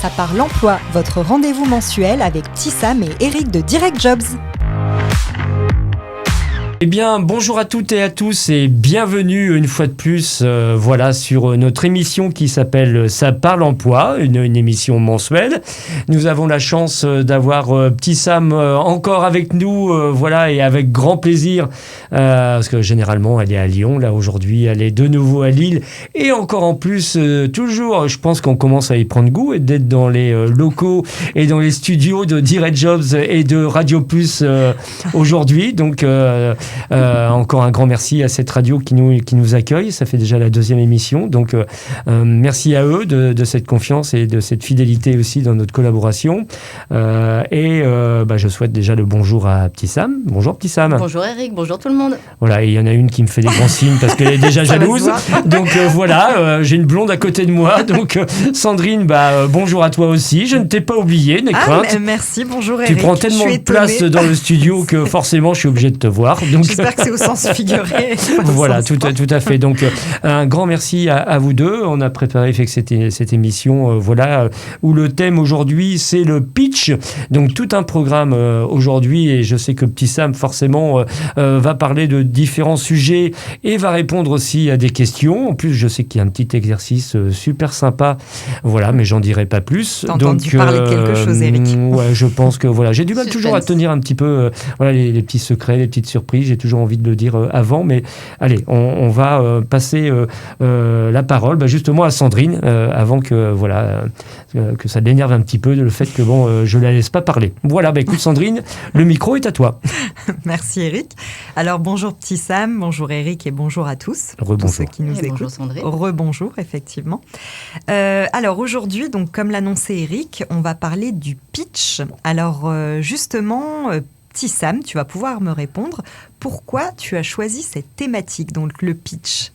Ça parle emploi, votre rendez-vous mensuel avec Petit Sam et Eric de Direct Jobs. Eh bien, bonjour à toutes et à tous et bienvenue une fois de plus sur notre émission qui s'appelle Ça parle emploi, une émission mensuelle. Nous avons la chance d'avoir Petit Sam encore avec nous, et avec grand plaisir, parce que généralement elle est à Lyon, là aujourd'hui elle est de nouveau à Lille et encore en plus, toujours, je pense qu'on commence à y prendre goût et d'être dans les locaux et dans les studios de Direct Jobs et de Radio Plus aujourd'hui, donc encore un grand merci à cette radio qui nous accueille. Ça fait déjà la deuxième émission, donc merci à eux de cette confiance et de cette fidélité aussi dans notre collaboration. Je souhaite déjà le bonjour à Petit Sam. Bonjour Petit Sam. Bonjour Eric, bonjour tout le monde. Voilà, et il y en a une qui me fait des grands signes parce qu'elle est déjà jalouse. Donc j'ai une blonde à côté de moi. Donc Sandrine, bonjour à toi aussi. Je ne t'ai pas oublié, n'aie crainte. Merci, bonjour Eric. Tu prends tellement de place dans le studio que forcément je suis obligé de te voir. Donc, j'espère que c'est au sens figuré. Voilà, tout à fait. Donc, un grand merci à vous deux. On a préparé cette émission, où le thème aujourd'hui, c'est le pitch. Donc, tout un programme aujourd'hui, et je sais que Petit Sam, forcément, va parler de différents sujets et va répondre aussi à des questions. En plus, je sais qu'il y a un petit exercice super sympa, mais j'en dirai pas plus. T'as entendu parler de quelque chose, Eric? Ouais, je pense que j'ai du mal toujours à tenir un petit peu les petits secrets, les petites surprises. J'ai toujours envie de le dire avant, mais allez, on va passer la parole justement à Sandrine avant que ça l'énerve un petit peu le fait que je la laisse pas parler. Voilà, écoute Sandrine, le micro est à toi. Merci Eric. Alors bonjour Petit Sam, bonjour Eric et bonjour à tous. Rebonjour. Tous ceux qui nous écoutent. Bonjour Sandrine. Rebonjour, effectivement. Alors aujourd'hui, donc comme l'annonçait Eric, on va parler du pitch. Alors justement, Petit Sam, tu vas pouvoir me répondre. Pourquoi tu as choisi cette thématique, donc le pitch ?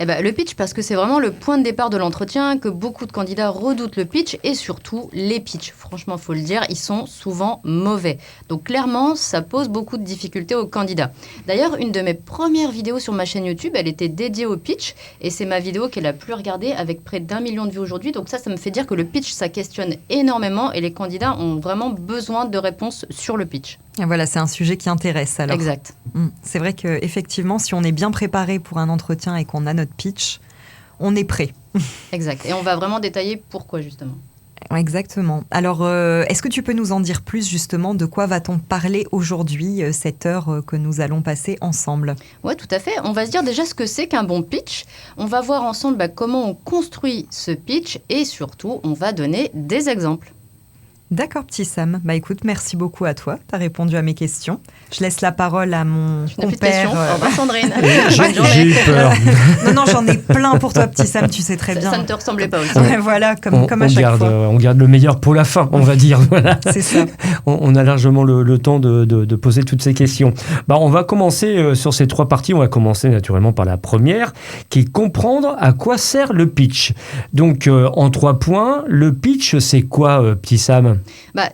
Le pitch, parce que c'est vraiment le point de départ de l'entretien, que beaucoup de candidats redoutent le pitch et surtout les pitchs. Franchement, il faut le dire, ils sont souvent mauvais. Donc clairement, ça pose beaucoup de difficultés aux candidats. D'ailleurs, une de mes premières vidéos sur ma chaîne YouTube, elle était dédiée au pitch et c'est ma vidéo qui est la plus regardée avec près d'1 million de vues aujourd'hui. Donc ça me fait dire que le pitch, ça questionne énormément et les candidats ont vraiment besoin de réponses sur le pitch. Et voilà, c'est un sujet qui intéresse alors. Exact. C'est vrai qu'effectivement, si on est bien préparé pour un entretien et qu'on a notre pitch, on est prêt. Exact. Et on va vraiment détailler pourquoi justement. Exactement. Alors, est-ce que tu peux nous en dire plus justement de quoi va-t-on parler aujourd'hui, cette heure que nous allons passer ensemble ? Oui, tout à fait. On va se dire déjà ce que c'est qu'un bon pitch. On va voir ensemble comment on construit ce pitch et surtout, on va donner des exemples. D'accord, Petit Sam. Écoute, merci beaucoup à toi. Tu as répondu à mes questions. Je laisse la parole à mon compère. Au revoir, Sandrine. J'ai eu peur. Non, j'en ai plein pour toi, Petit Sam, tu sais très bien. Ça ne te ressemblait pas aussi. Voilà, comme à chaque fois. On garde le meilleur pour la fin, on va dire. Voilà. C'est ça. On a largement le temps de poser toutes ces questions. On va commencer sur ces 3 parties. On va commencer naturellement par la première, qui est comprendre à quoi sert le pitch. Donc, en 3 points, le pitch, c'est quoi, Petit Sam ?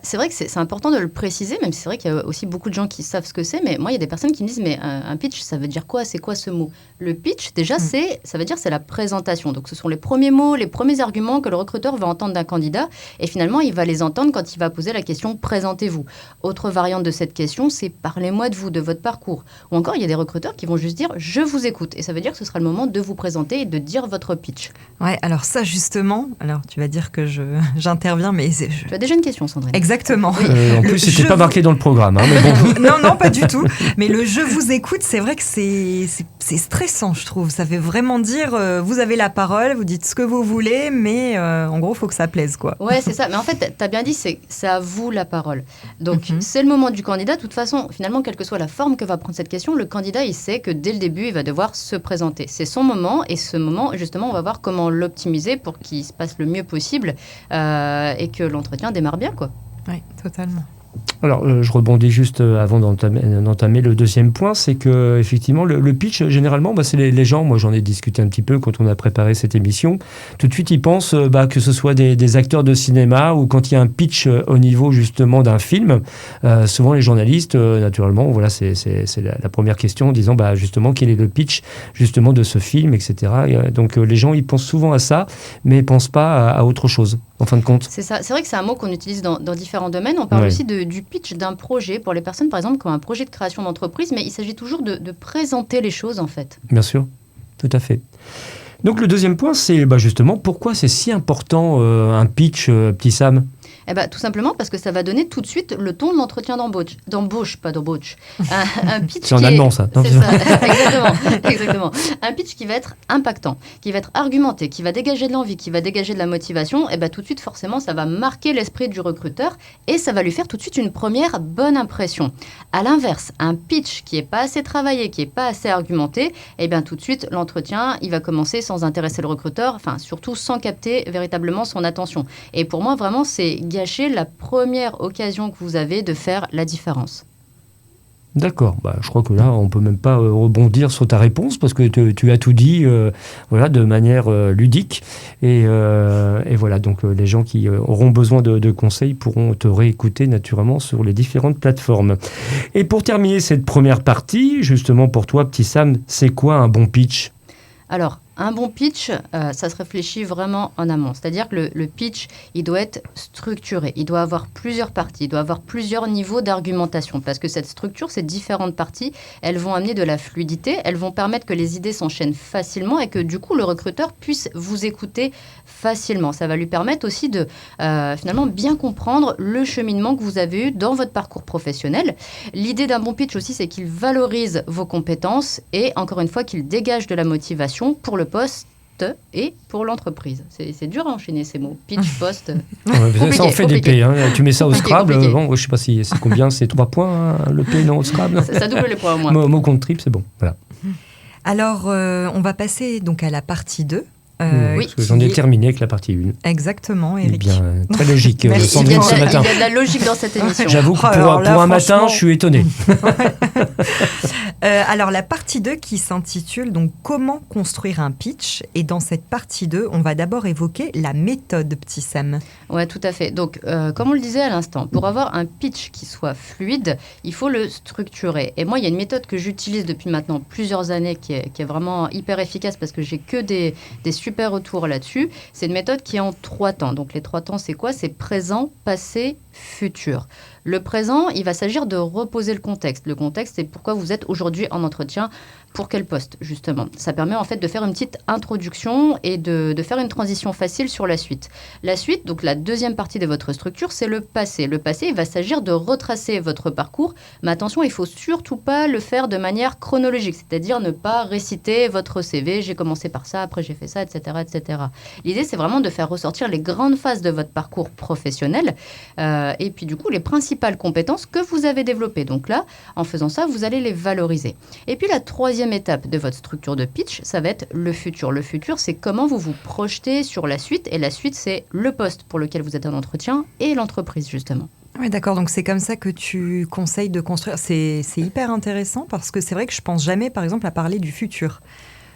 C'est vrai que c'est important de le préciser, même si c'est vrai qu'il y a aussi beaucoup de gens qui savent ce que c'est, mais moi, il y a des personnes qui me disent, mais un pitch, ça veut dire quoi ? C'est quoi ce mot ? Le pitch, déjà, ça veut dire c'est la présentation. Donc, ce sont les premiers mots, les premiers arguments que le recruteur va entendre d'un candidat, et finalement, il va les entendre quand il va poser la question « Présentez-vous ». Autre variante de cette question, c'est « Parlez-moi de vous, de votre parcours ». Ou encore, il y a des recruteurs qui vont juste dire « Je vous écoute ». Et ça veut dire que ce sera le moment de vous présenter et de dire votre pitch. Ouais, alors ça, justement, tu vas dire que j'interviens, mais... Tu as déjà une question, Sandrine. Exactement. En plus, c'était pas marqué dans le programme. Mais bon. Non, pas du tout. Mais le « je vous écoute », c'est vrai que c'est stressant, je trouve. Ça veut vraiment dire, vous avez la parole, vous dites ce que vous voulez, mais en gros, il faut que ça plaise, quoi. Ouais, c'est ça. Mais en fait, tu as bien dit, c'est à vous la parole. Donc, c'est le moment du candidat. De toute façon, finalement, quelle que soit la forme que va prendre cette question, le candidat, il sait que dès le début, il va devoir se présenter. C'est son moment. Et ce moment, justement, on va voir comment l'optimiser pour qu'il se passe le mieux possible et que l'entretien démarre bien, quoi. Oui, totalement. Alors, je rebondis juste avant d'entamer le deuxième point, c'est que effectivement le pitch, généralement, c'est les gens, moi j'en ai discuté un petit peu quand on a préparé cette émission, tout de suite ils pensent que ce soit des acteurs de cinéma ou quand il y a un pitch au niveau justement d'un film, souvent les journalistes, naturellement, voilà, c'est la première question en disant justement quel est le pitch justement de ce film, etc. Et, donc les gens ils pensent souvent à ça, mais ils pensent pas à autre chose. en fin de compte. C'est ça. C'est vrai que c'est un mot qu'on utilise dans différents domaines. On parle Ouais. aussi du pitch d'un projet pour les personnes, par exemple, qui ont un projet de création d'entreprise, mais il s'agit toujours de présenter les choses, en fait. Bien sûr, tout à fait. Donc le deuxième point, c'est justement pourquoi c'est si important un pitch, petit Sam. Eh ben, tout simplement parce que ça va donner tout de suite le ton de l'entretien d'embauche, pas d'embauche. Un pitch C'est en qui allemand, ça. C'est ça, exactement. Un pitch qui va être impactant, qui va être argumenté, qui va dégager de l'envie, qui va dégager de la motivation. Et ben, tout de suite, forcément, ça va marquer l'esprit du recruteur et ça va lui faire tout de suite une première bonne impression. À l'inverse, un pitch qui n'est pas assez travaillé, qui n'est pas assez argumenté, et bien tout de suite, l'entretien, il va commencer sans intéresser le recruteur, enfin, surtout sans capter véritablement son attention. Et pour moi, vraiment, c'est gâcher la première occasion que vous avez de faire la différence. D'accord, je crois que là, on peut même pas rebondir sur ta réponse parce que tu as tout dit de manière ludique. Et voilà, donc les gens qui auront besoin de conseils pourront te réécouter naturellement sur les différentes plateformes. Et pour terminer cette première partie, justement pour toi, petit Sam, c'est quoi un bon pitch ? Alors, un bon pitch, ça se réfléchit vraiment en amont. C'est-à-dire que le pitch, il doit être structuré. Il doit avoir plusieurs parties. Il doit avoir plusieurs niveaux d'argumentation. Parce que cette structure, ces différentes parties, elles vont amener de la fluidité. Elles vont permettre que les idées s'enchaînent facilement et que du coup, le recruteur puisse vous écouter facilement. Ça va lui permettre aussi de finalement bien comprendre le cheminement que vous avez eu dans votre parcours professionnel. L'idée d'un bon pitch aussi, c'est qu'il valorise vos compétences et encore une fois, qu'il dégage de la motivation pour le poste et pour l'entreprise. C'est dur à enchaîner ces mots. Pitch, poste. Ça en fait des P. Hein. Tu mets ça au Scrabble. Compliqué. Bon, je ne sais pas si c'est combien, c'est 3 points le P non, au Scrabble. Ça double les points au moins. Mot contre triple, c'est bon. Voilà. Alors, on va passer donc à la partie 2. Parce que j'en ai terminé avec la partie 1. Exactement, Eric. Eh bien, très logique, Merci. Sandrine, ce matin. Il y a de la logique dans cette émission. J'avoue que Alors là, pour un matin, franchement- je suis étonné. Alors, la partie 2 qui s'intitule donc Comment construire un pitch. Et dans cette partie 2, on va d'abord évoquer la méthode, petit Sam. Ouais, tout à fait. Donc, comme on le disait à l'instant, pour avoir un pitch qui soit fluide, il faut le structurer. Et moi, il y a une méthode que j'utilise depuis maintenant plusieurs années qui est vraiment hyper efficace parce que j'ai que des super retours là-dessus. C'est une méthode qui est en 3 temps. Donc, les 3 temps, c'est quoi ? C'est présent, passé, futur. Le présent, il va s'agir de reposer le contexte. Le contexte, c'est pourquoi vous êtes aujourd'hui en entretien, pour quel poste, justement. Ça permet en fait de faire une petite introduction et de faire une transition facile sur la suite. La suite, donc la deuxième partie de votre structure, c'est le passé. Le passé, il va s'agir de retracer votre parcours, mais attention, il ne faut surtout pas le faire de manière chronologique, c'est-à-dire ne pas réciter votre CV, j'ai commencé par ça, après j'ai fait ça, etc. etc. L'idée, c'est vraiment de faire ressortir les grandes phases de votre parcours professionnel et puis du coup, les principales compétences que vous avez développées. Donc là, en faisant ça, vous allez les valoriser. Et puis la troisième étape de votre structure de pitch, ça va être le futur. Le futur, c'est comment vous vous projetez sur la suite. Et la suite, c'est le poste pour lequel vous êtes en entretien et l'entreprise, justement. Oui, d'accord. Donc, c'est comme ça que tu conseilles de construire. C'est hyper intéressant parce que c'est vrai que je pense jamais, par exemple, à parler du futur.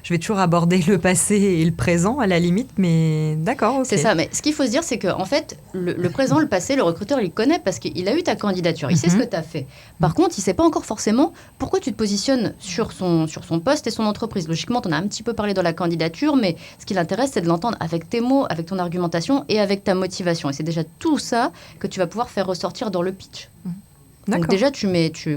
Je vais toujours aborder le passé et le présent à la limite, mais d'accord, ok. C'est ça, mais ce qu'il faut se dire, c'est que en fait, le présent, le passé, le recruteur, il connaît parce qu'il a eu ta candidature, il sait ce que tu as fait. Par contre, il ne sait pas encore forcément pourquoi tu te positionnes sur son poste et son entreprise. Logiquement, tu en as un petit peu parlé dans la candidature, mais ce qui l'intéresse, c'est de l'entendre avec tes mots, avec ton argumentation et avec ta motivation. Et c'est déjà tout ça que tu vas pouvoir faire ressortir dans le pitch. Donc déjà,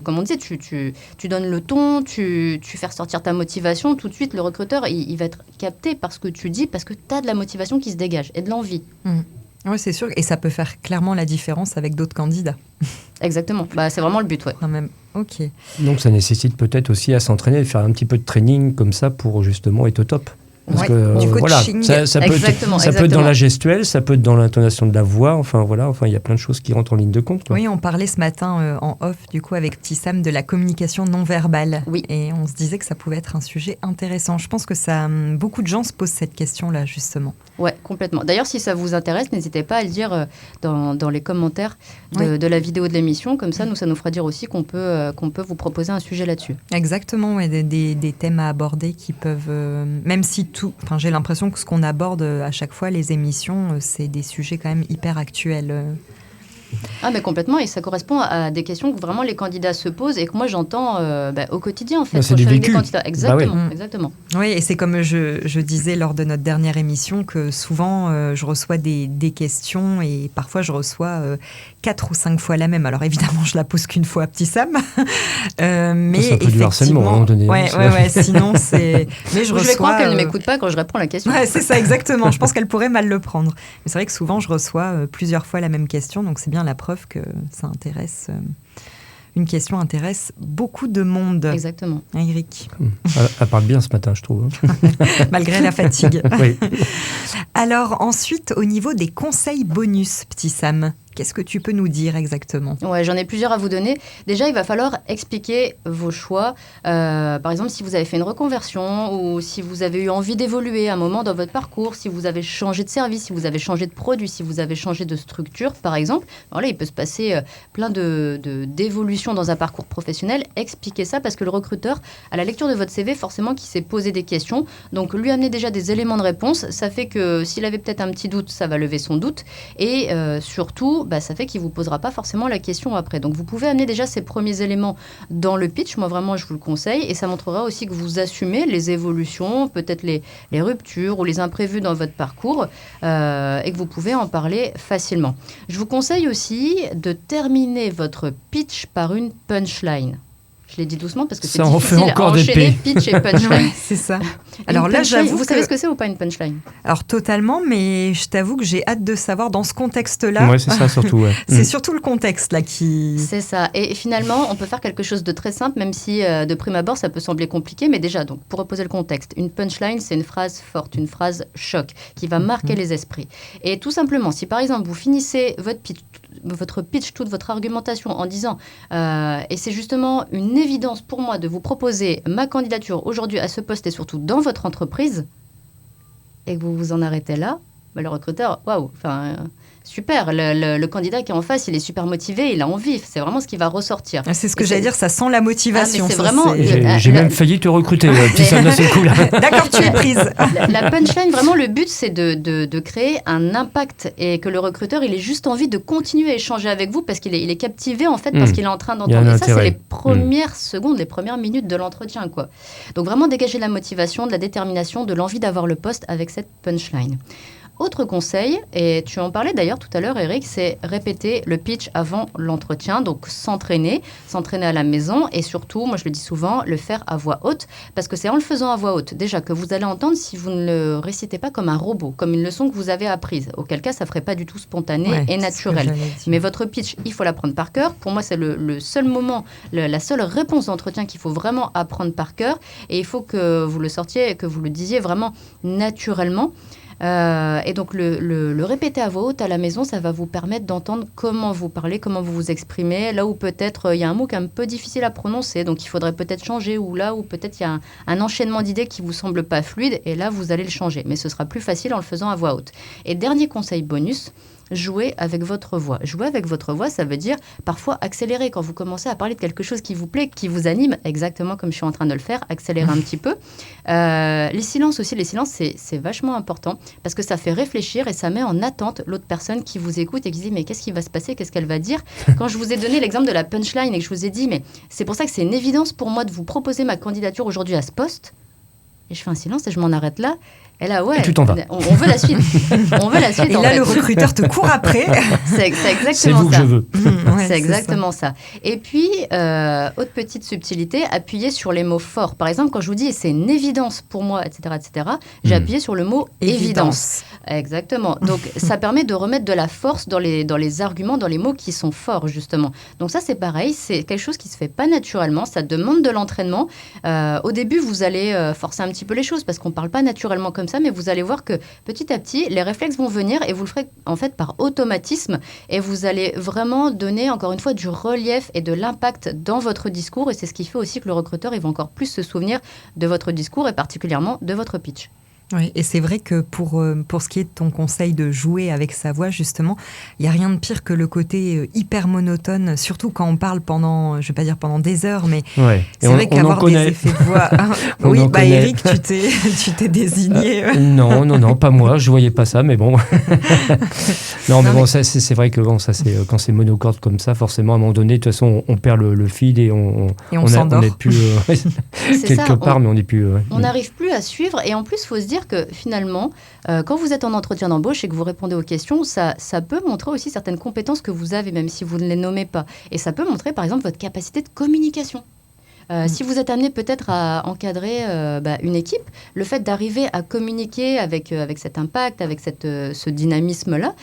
comme on disait, tu donnes le ton, tu fais ressortir ta motivation. Tout de suite, le recruteur, il va être capté par ce que tu dis parce que tu as de la motivation qui se dégage et de l'envie. Oui, c'est sûr. Et ça peut faire clairement la différence avec d'autres candidats. Exactement. C'est vraiment le but, ouais. Quand même. Ok. Donc ça nécessite peut-être aussi à s'entraîner, faire un petit peu de training comme ça pour justement être au top. Parce que du coaching. voilà, ça peut être dans la gestuelle, ça peut être dans l'intonation de la voix, enfin il y a plein de choses qui rentrent en ligne de compte. Quoi. Oui, on parlait ce matin en off du coup avec Petit Sam de la communication non verbale. Oui. Et on se disait que ça pouvait être un sujet intéressant. Je pense que beaucoup de gens se posent cette question-là justement. Ouais, complètement. D'ailleurs, si ça vous intéresse, n'hésitez pas à le dire dans les commentaires de la vidéo de l'émission. Comme ça, ça nous fera dire aussi qu'on peut vous proposer un sujet là-dessus. Exactement, ouais, des thèmes à aborder qui peuvent, même si j'ai l'impression que ce qu'on aborde à chaque fois, les émissions, c'est des sujets quand même hyper actuels. Ah, mais complètement, et ça correspond à des questions que vraiment les candidats se posent et que moi j'entends au quotidien en fait. C'est du vécu. Exactement, Bah oui. exactement. Oui, et c'est comme je disais lors de notre dernière émission que souvent je reçois des questions et parfois je reçois 4 ou 5 fois la même. Alors évidemment, je la pose qu'une fois à Petit Sam, mais c'est un peu du harcèlement à un moment donné. Ouais, sinon c'est. Mais Je vais croire qu'elle ne m'écoute pas quand je réponds à la question. Ouais, c'est ça, exactement. Je pense qu'elle pourrait mal le prendre. Mais c'est vrai que souvent, je reçois plusieurs fois la même question, donc c'est bien la preuve que ça intéresse. Une question intéresse beaucoup de monde. Exactement. Hein, Eric. Elle parle bien ce matin, je trouve. Malgré la fatigue. Oui. Alors ensuite, au niveau des conseils bonus, Petit Sam, qu'est-ce que tu peux nous dire exactement ? Ouais, j'en ai plusieurs à vous donner. Déjà, il va falloir expliquer vos choix. Par exemple, si vous avez fait une reconversion ou si vous avez eu envie d'évoluer à un moment dans votre parcours, si vous avez changé de service, si vous avez changé de produit, si vous avez changé de structure, par exemple. Alors là, il peut se passer plein d'évolutions dans un parcours professionnel. Expliquez ça parce que le recruteur, à la lecture de votre CV, forcément, qui s'est posé des questions. Donc, lui amener déjà des éléments de réponse, ça fait que s'il avait peut-être un petit doute, ça va lever son doute. Et surtout, ça fait qu'il ne vous posera pas forcément la question après. Donc, vous pouvez amener déjà ces premiers éléments dans le pitch. Moi, vraiment, je vous le conseille. Et ça montrera aussi que vous assumez les évolutions, peut-être les ruptures ou les imprévus dans votre parcours et que vous pouvez en parler facilement. Je vous conseille aussi de terminer votre pitch par une punchline. Je l'ai dit doucement parce que c'est difficile à enchaîner pitch et punchline. Ouais, c'est ça. Alors là, j'avoue vous savez ce que c'est ou pas une punchline ? Alors totalement, mais je t'avoue que j'ai hâte de savoir dans ce contexte-là. Oui, c'est ça surtout. Ouais. C'est surtout le contexte là qui... C'est ça. Et finalement, on peut faire quelque chose de très simple, même si de prime abord, ça peut sembler compliqué. Mais déjà, donc, pour reposer le contexte, une punchline, c'est une phrase forte, une phrase choc qui va marquer les esprits. Et tout simplement, si par exemple, vous finissez votre pitch, toute votre argumentation en disant et c'est justement une évidence pour moi de vous proposer ma candidature aujourd'hui à ce poste et surtout dans votre entreprise et que vous vous en arrêtez là, le recruteur, waouh, super, le candidat qui est en face, il est super motivé, il a envie, c'est vraiment ce qui va ressortir. C'est ce que j'allais dire, ça sent la motivation. Ah, mais c'est vraiment... J'ai même failli te recruter, Petit Sam, d'un seul coup là. D'accord, tu es prise. La punchline, vraiment, le but, c'est de créer un impact et que le recruteur, il ait juste envie de continuer à échanger avec vous parce qu'il est captivé, en fait, parce qu'il est en train d'entendre. Et ça, c'est les premières secondes, les premières minutes de l'entretien, quoi. Donc, vraiment dégager de la motivation, de la détermination, de l'envie d'avoir le poste avec cette punchline. Autre conseil, et tu en parlais d'ailleurs tout à l'heure, Eric, c'est répéter le pitch avant l'entretien, donc s'entraîner à la maison et surtout, moi je le dis souvent, le faire à voix haute, parce que c'est en le faisant à voix haute déjà que vous allez entendre si vous ne le récitez pas comme un robot, comme une leçon que vous avez apprise, auquel cas ça ferait pas du tout spontané et naturel. Mais votre pitch, il faut l'apprendre par cœur. Pour moi, c'est le seul moment, la seule réponse d'entretien qu'il faut vraiment apprendre par cœur et il faut que vous le sortiez et que vous le disiez vraiment naturellement. Et donc, le répéter à voix haute à la maison, ça va vous permettre d'entendre comment vous parlez, comment vous vous exprimez. Là où peut-être il y a un mot qui est un peu difficile à prononcer, donc il faudrait peut-être changer. Ou là où peut-être il y a un enchaînement d'idées qui ne vous semble pas fluide, et là, vous allez le changer. Mais ce sera plus facile en le faisant à voix haute. Et dernier conseil bonus, jouer avec votre voix. Jouer avec votre voix, ça veut dire parfois accélérer. Quand vous commencez à parler de quelque chose qui vous plaît, qui vous anime, exactement comme je suis en train de le faire, accélérer un petit peu. Les silences aussi, c'est vachement important parce que ça fait réfléchir et ça met en attente l'autre personne qui vous écoute et qui dit mais qu'est-ce qui va se passer, qu'est-ce qu'elle va dire. Quand je vous ai donné l'exemple de la punchline et que je vous ai dit mais c'est pour ça que c'est une évidence pour moi de vous proposer ma candidature aujourd'hui à ce poste, et je fais un silence et je m'en arrête là. Et là, ouais, et tu t'en vas. On veut la suite. On veut la suite. Et là, le recruteur te court après. C'est exactement ça. C'est vous que je veux. Ouais, c'est exactement ça. Et puis, autre petite subtilité, appuyer sur les mots forts. Par exemple, quand je vous dis c'est une évidence pour moi, etc., j'ai appuyé sur le mot évidence. Exactement. Donc, ça permet de remettre de la force dans les arguments, dans les mots qui sont forts, justement. Donc, ça, c'est pareil. C'est quelque chose qui ne se fait pas naturellement. Ça demande de l'entraînement. Au début, vous allez forcer un petit peu les choses parce qu'on ne parle pas naturellement comme ça, mais vous allez voir que petit à petit, les réflexes vont venir et vous le ferez en fait par automatisme et vous allez vraiment donner encore une fois du relief et de l'impact dans votre discours et c'est ce qui fait aussi que le recruteur il va encore plus se souvenir de votre discours et particulièrement de votre pitch. Oui, et c'est vrai que pour ce qui est de ton conseil de jouer avec sa voix, justement, il n'y a rien de pire que le côté hyper monotone, surtout quand on parle pendant, je ne vais pas dire pendant des heures, mais c'est vrai qu'avoir des effets de voix... Oui, Eric, tu t'es désigné. Non, pas moi, je ne voyais pas ça, mais bon. Non, mais bon, ça, c'est vrai que quand c'est monocorde comme ça, forcément, à un moment donné, de toute façon, on perd le fil et on s'endort. On n'est plus quelque part, mais on n'est plus... On n'arrive plus à suivre, et en plus, il faut se dire que finalement, quand vous êtes en entretien d'embauche et que vous répondez aux questions, ça peut montrer aussi certaines compétences que vous avez, même si vous ne les nommez pas. Et ça peut montrer, par exemple, votre capacité de communication. Si vous êtes amené peut-être à encadrer une équipe, le fait d'arriver à communiquer avec cet impact, avec ce dynamisme-là,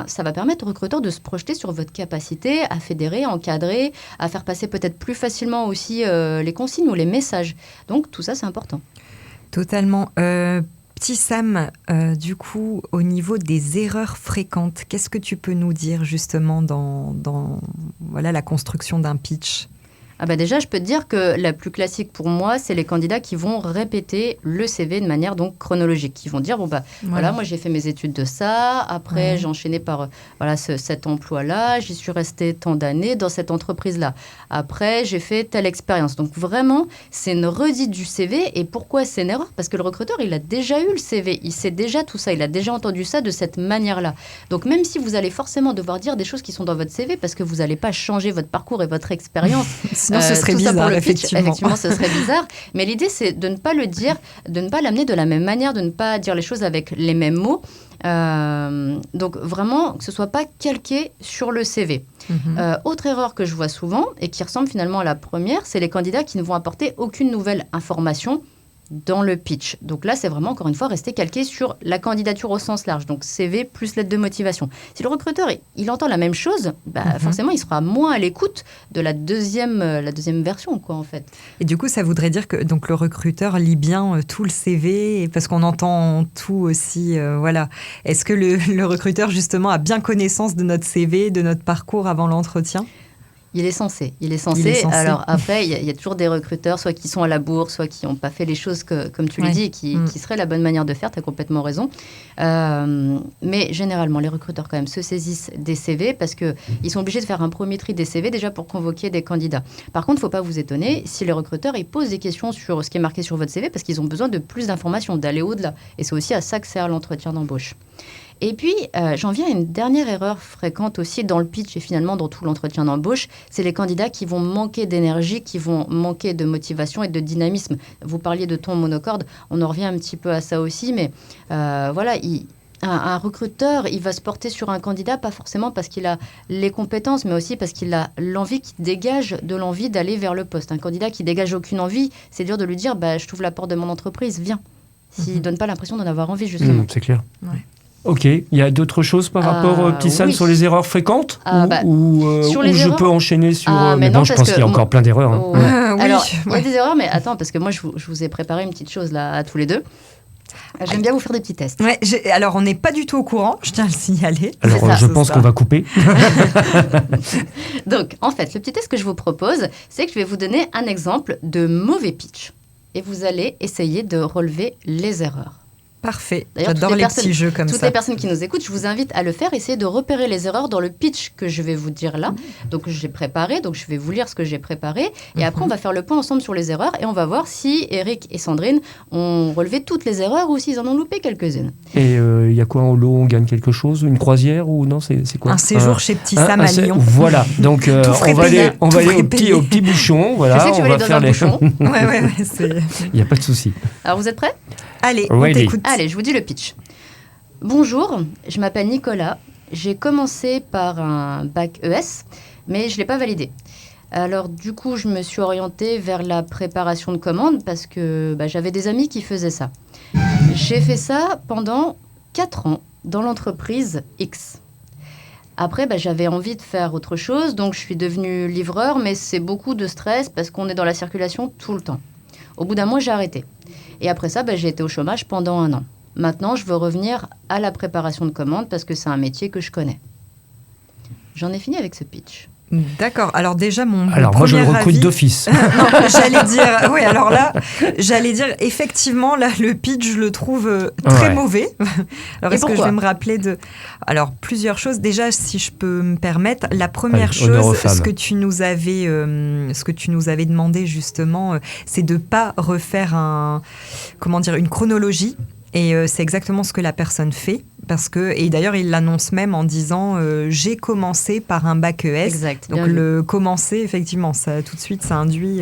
ça va permettre au recruteur de se projeter sur votre capacité à fédérer, encadrer, à faire passer peut-être plus facilement aussi les consignes ou les messages. Donc tout ça, c'est important. Totalement. Petit Sam, du coup, au niveau des erreurs fréquentes, qu'est-ce que tu peux nous dire justement dans la construction d'un pitch ? Déjà, je peux te dire que la plus classique pour moi, c'est les candidats qui vont répéter le CV de manière donc chronologique. Qui vont dire, voilà, moi j'ai fait mes études de ça, après j'ai enchaîné par cet emploi-là, j'y suis resté tant d'années dans cette entreprise-là. Après, j'ai fait telle expérience. Donc vraiment, c'est une redite du CV. Et pourquoi c'est une erreur ? Parce que le recruteur, il a déjà eu le CV, il sait déjà tout ça, il a déjà entendu ça de cette manière-là. Donc même si vous allez forcément devoir dire des choses qui sont dans votre CV, parce que vous n'allez pas changer votre parcours et votre expérience... Sinon, ce serait bizarre, effectivement, ce serait bizarre. Mais l'idée, c'est de ne pas le dire, de ne pas l'amener de la même manière, de ne pas dire les choses avec les mêmes mots. Donc, vraiment, que ce ne soit pas calqué sur le CV. Autre erreur que je vois souvent, et qui ressemble finalement à la première, c'est les candidats qui ne vont apporter aucune nouvelle information dans le pitch. Donc là, c'est vraiment, encore une fois, rester calqué sur la candidature au sens large. Donc CV plus lettre de motivation. Si le recruteur, il entend la même chose, forcément, il sera moins à l'écoute de la deuxième version, quoi, en fait. Et du coup, ça voudrait dire que donc, le recruteur lit bien tout le CV, parce qu'on entend tout aussi. Voilà. Est-ce que le recruteur, justement, a bien connaissance de notre CV, de notre parcours avant l'entretien ? Il est censé. Alors après, il y a toujours des recruteurs, soit qui sont à la bourre, soit qui n'ont pas fait les choses comme tu l'as dit, qui serait la bonne manière de faire. Tu as complètement raison. Mais généralement, les recruteurs quand même se saisissent des CV parce qu'ils sont obligés de faire un premier tri des CV déjà pour convoquer des candidats. Par contre, il ne faut pas vous étonner si les recruteurs ils posent des questions sur ce qui est marqué sur votre CV parce qu'ils ont besoin de plus d'informations, d'aller au-delà. Et c'est aussi à ça que sert l'entretien d'embauche. Et puis, j'en viens à une dernière erreur fréquente aussi dans le pitch et finalement dans tout l'entretien d'embauche, c'est les candidats qui vont manquer d'énergie, qui vont manquer de motivation et de dynamisme. Vous parliez de ton monocorde, on en revient un petit peu à ça aussi, mais voilà, un recruteur, il va se porter sur un candidat, pas forcément parce qu'il a les compétences, mais aussi parce qu'il a l'envie qui dégage de l'envie d'aller vers le poste. Un candidat qui dégage aucune envie, c'est dur de lui dire, je t'ouvre la porte de mon entreprise, viens. S'il ne donne pas l'impression d'en avoir envie, justement. C'est clair. Ouais. Ok, il y a d'autres choses par rapport, petit Sam, sur les erreurs fréquentes ou je peux enchaîner sur... mais non, je pense qu'il y a encore plein d'erreurs. Hein. Oui. Alors, il y a des erreurs, mais attends, parce que moi, je vous ai préparé une petite chose là, à tous les deux. J'aime bien vous faire des petits tests. Ouais, alors, on n'est pas du tout au courant, je tiens à le signaler. Alors, je pense qu'on va couper. Donc, en fait, le petit test que je vous propose, c'est que je vais vous donner un exemple de mauvais pitch. Et vous allez essayer de relever les erreurs. Parfait. J'adore les petits jeux comme ça. Toutes les personnes qui nous écoutent, je vous invite à le faire. Essayez de repérer les erreurs dans le pitch que je vais vous dire là. Donc, j'ai préparé. Donc, je vais vous lire ce que j'ai préparé. Et après, on va faire le point ensemble sur les erreurs. Et on va voir si Eric et Sandrine ont relevé toutes les erreurs ou s'ils en ont loupé quelques-unes. Et il y a quoi en lot ? On gagne quelque chose ? Une croisière ou non ? C'est quoi ? Un séjour chez Petit Sam à Lyon. Voilà. Donc, on va aller au petit bouchon. Voilà. Je sais que tu vas aller dans un bouchon. Ouais. Il n'y a pas de souci. Alors, vous êtes prêts ? Allez, on t'écoute. Allez, je vous dis le pitch. Bonjour, je m'appelle Nicolas. J'ai commencé par un bac ES, mais je ne l'ai pas validé. Alors, du coup, je me suis orientée vers la préparation de commandes parce que j'avais des amis qui faisaient ça. J'ai fait ça pendant 4 ans dans l'entreprise X. Après, j'avais envie de faire autre chose, donc je suis devenue livreur, mais c'est beaucoup de stress parce qu'on est dans la circulation tout le temps. Au bout d'un mois, j'ai arrêté. Et après ça, j'ai été au chômage pendant 1 an. Maintenant, je veux revenir à la préparation de commandes parce que c'est un métier que je connais. J'en ai fini avec ce pitch. D'accord. Alors déjà, mon Alors moi, je le premier recrute avis- d'office. Non, j'allais dire, effectivement, là, le pitch, je le trouve très Ouais. mauvais. Alors, Et est-ce que je pourquoi vais me rappeler de... Alors, plusieurs choses. Déjà, si je peux me permettre, la première Allez, honneur aux chose, femmes. ce que tu nous avais demandé, justement, c'est de pas refaire une chronologie. Et c'est exactement ce que la personne fait. Et d'ailleurs, il l'annonce même en disant j'ai commencé par un bac ES. Exact. Donc bien vu. le commencer, effectivement, tout de suite, ça induit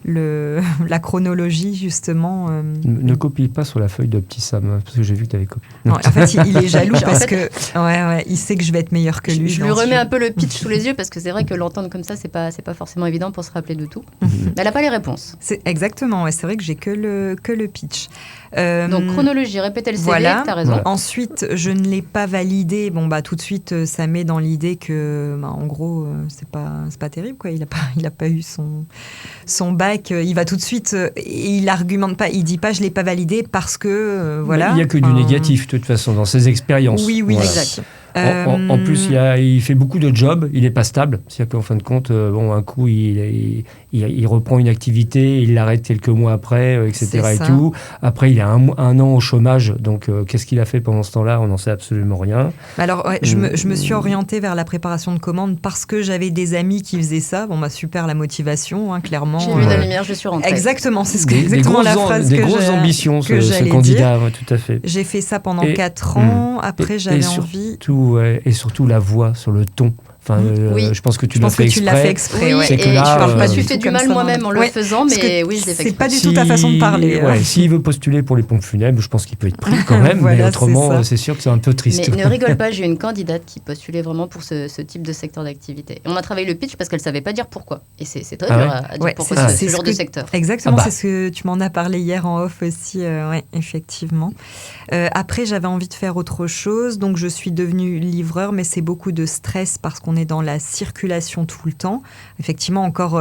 la chronologie, justement. Ne copie pas sur la feuille de petit Sam, parce que j'ai vu que tu avais copié. Non, en fait, il est jaloux En parce fait- que il sait que je vais être meilleure que lui. Je lui dans ce remets jeu. un peu le pitch sous les yeux parce que c'est vrai que l'entendre comme ça, c'est pas forcément évident pour se rappeler de tout. Mhm. Mais elle n'a pas les réponses. Exactement, ouais, c'est vrai que j'ai que le pitch. Donc chronologie, répétez le CV, voilà. t'as raison. Voilà. Ensuite, je ne l'ai pas validé. Bon, tout de suite, ça met dans l'idée que, en gros, c'est pas terrible, quoi. Il a pas eu son bac. Il va tout de suite, il argumente pas. Il dit pas, je l'ai pas validé parce que, voilà. Il n'y a que du négatif, de toute façon, dans ses expériences. Oui, Voilà. Exact. En plus, il fait beaucoup de jobs, il n'est pas stable. C'est-à-dire qu'en fin de compte, un coup, il reprend une activité, il l'arrête quelques mois après, etc. C'est Et ça. tout. Après, il a un an au chômage. Donc, qu'est-ce qu'il a fait pendant ce temps-là ? On n'en sait absolument rien. Alors, je me suis orientée vers la préparation de commandes parce que j'avais des amis qui faisaient ça. Bon, super la motivation, hein, clairement. J'ai vu la lumière, je suis rentrée. Exactement, c'est Des exactement la phrase des que grosses ambitions, que ce j'allais candidat, ouais, tout à fait. J'ai fait ça pendant Et- 4 ans. Après, Et j'avais surtout, envie. et surtout la voix sur le ton. Enfin, Oui. je pense que tu Je l'as pense fait que tu l'as fait exprès. exprès. Oui, ouais. C'est que et là, je parle pas du du tout fait du comme mal ça, moi-même non. en le Ouais, faisant, parce mais que oui, je l'ai fait c'est pas exprès. du tout ta façon de parler. Ouais, s'il veut postuler pour les pompes funèbres, je pense qu'il peut être pris quand même. Voilà, mais c'est autrement, ça. c'est sûr que c'est un peu triste. Mais ne rigole pas, j'ai eu une candidate qui postulait vraiment pour ce type de secteur d'activité. Et on a travaillé le pitch parce qu'elle savait pas dire pourquoi. Et c'est très Ah dur ouais à dire Ouais, pourquoi c'est- ce c'est genre ce de que- secteur. Exactement, Ah bah. c'est ce que tu m'en as parlé hier en off aussi. Ouais, effectivement. Après, j'avais envie de faire autre chose. Donc, je suis devenue livreur, mais c'est beaucoup de stress parce qu'on est dans la circulation tout le temps. Effectivement, encore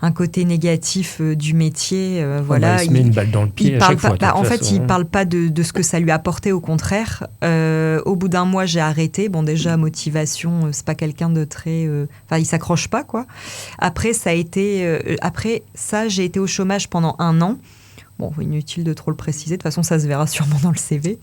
un côté négatif du métier. Voilà. Il se met une balle dans le pied Il à parle chaque pas, fois. de toute en fait, façon, il hein. parle pas de ce que ça lui a apporté, au contraire. Au bout d'un mois, j'ai arrêté. Bon, déjà, motivation, c'est pas quelqu'un de très... Enfin, il s'accroche pas, quoi. Après, j'ai été au chômage pendant 1 an. Bon, inutile de trop le préciser. De toute façon, ça se verra sûrement dans le CV.